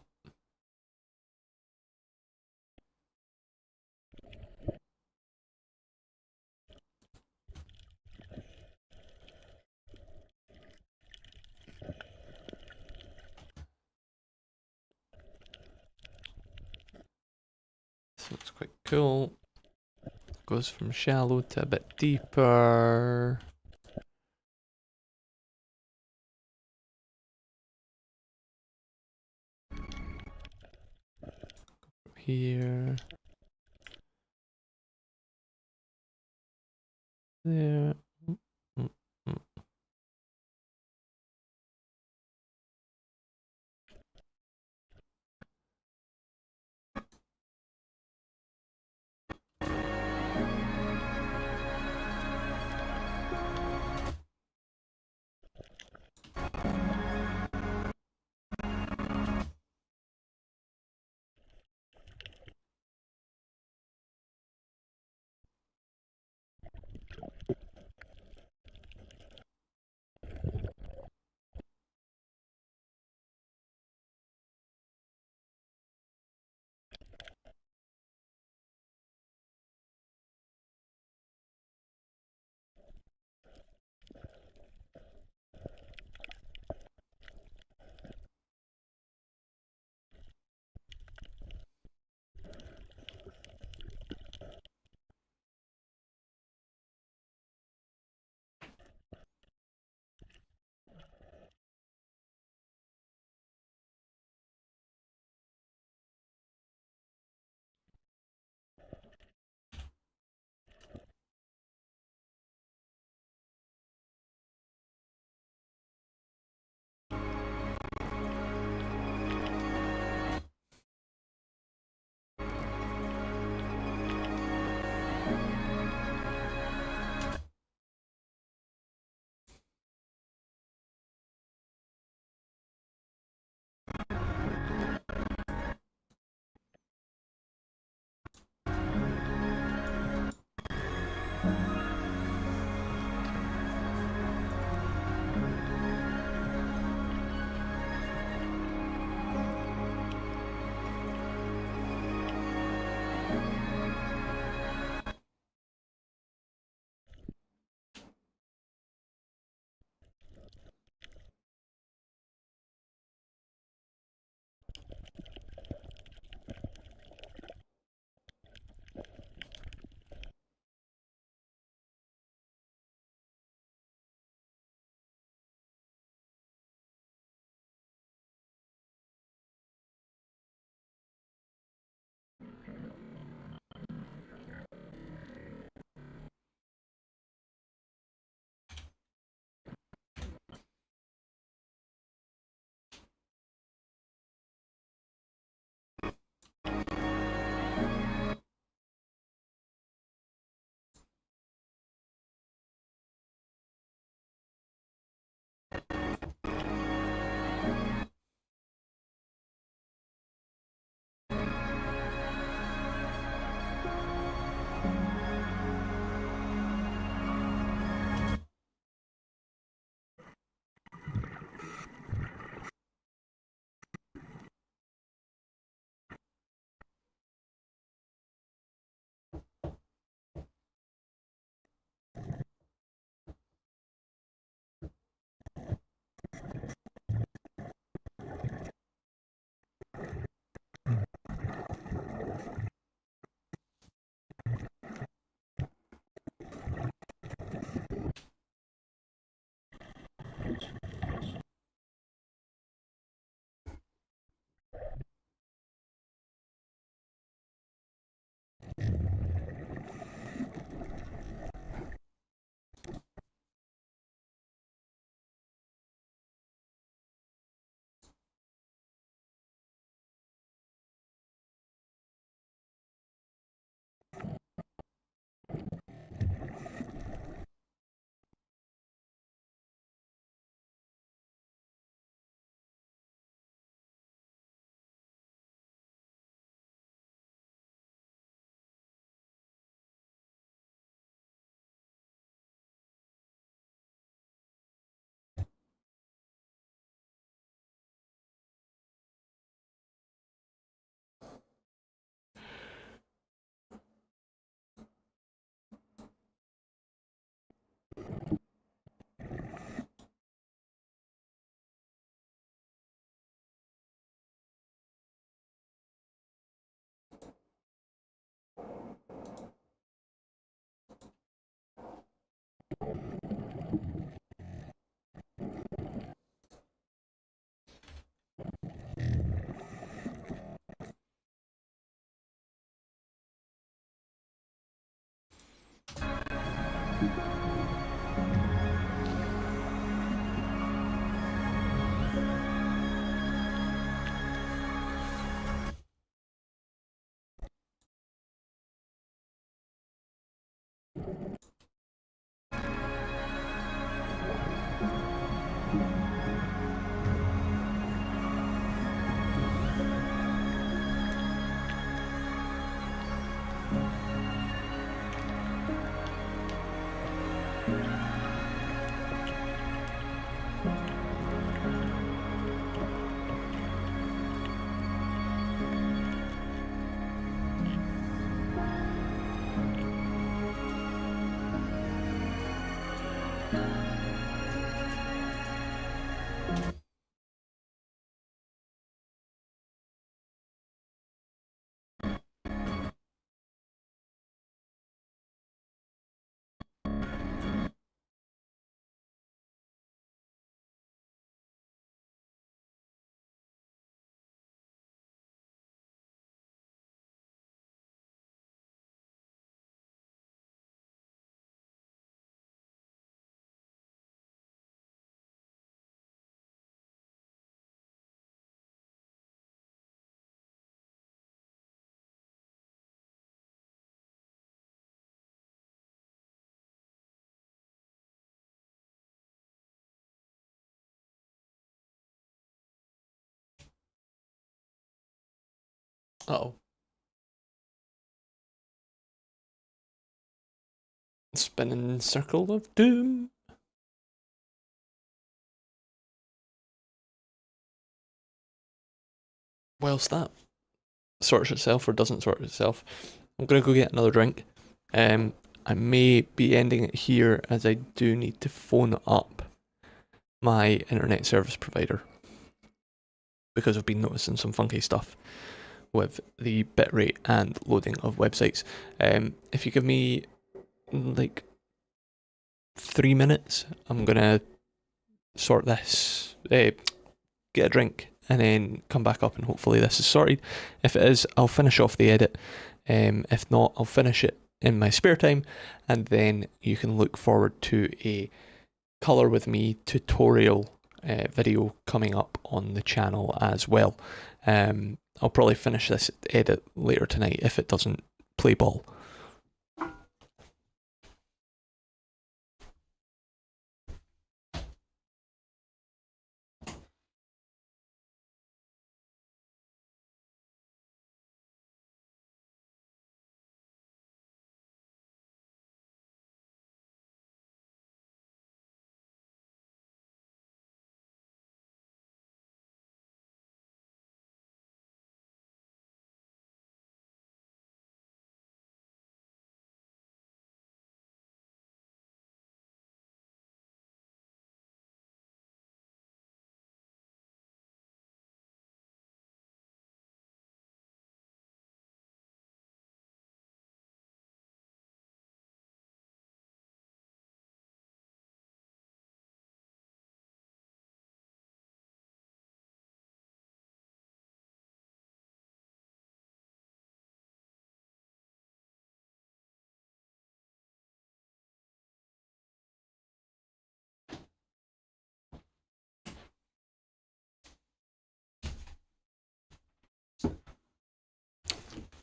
this looks quite cool. Goes from shallow to a bit deeper. Here. There. Uh-oh. Spinning circle of doom. Whilst that sorts itself or doesn't sort itself, I'm going to go get another drink. I may be ending it here as I do need to phone up my internet service provider because I've been noticing some funky stuff with the bitrate and loading of websites. If you give me like 3 minutes, I'm gonna sort this, get a drink, and then come back up and hopefully this is sorted. If it is, I'll finish off the edit. If not, I'll finish it in my spare time, and then you can look forward to a Colour With Me tutorial video coming up on the channel as well. I'll probably finish this edit later tonight if it doesn't play ball.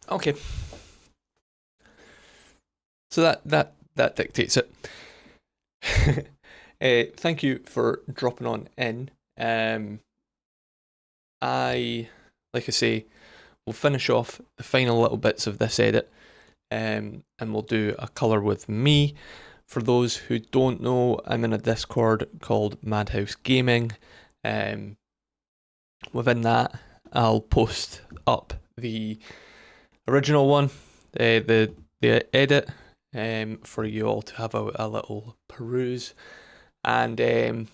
Okay. So that dictates it. Thank you for dropping on in. Like I say, we'll finish off the final little bits of this edit, and we'll do a Colour With Me. For those who don't know, I'm in a Discord called Madhouse Gaming. Within that, I'll post up the original one, the edit, for you all to have a little peruse, and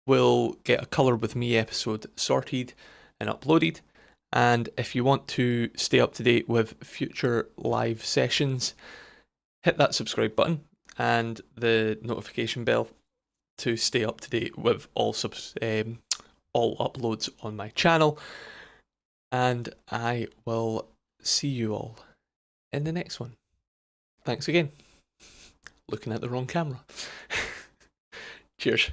we'll get a Colour With Me episode sorted and uploaded. And if you want to stay up to date with future live sessions, hit that subscribe button and the notification bell to stay up to date with all uploads on my channel. And I will see you all in the next one. Thanks again. Looking at the wrong camera. Cheers.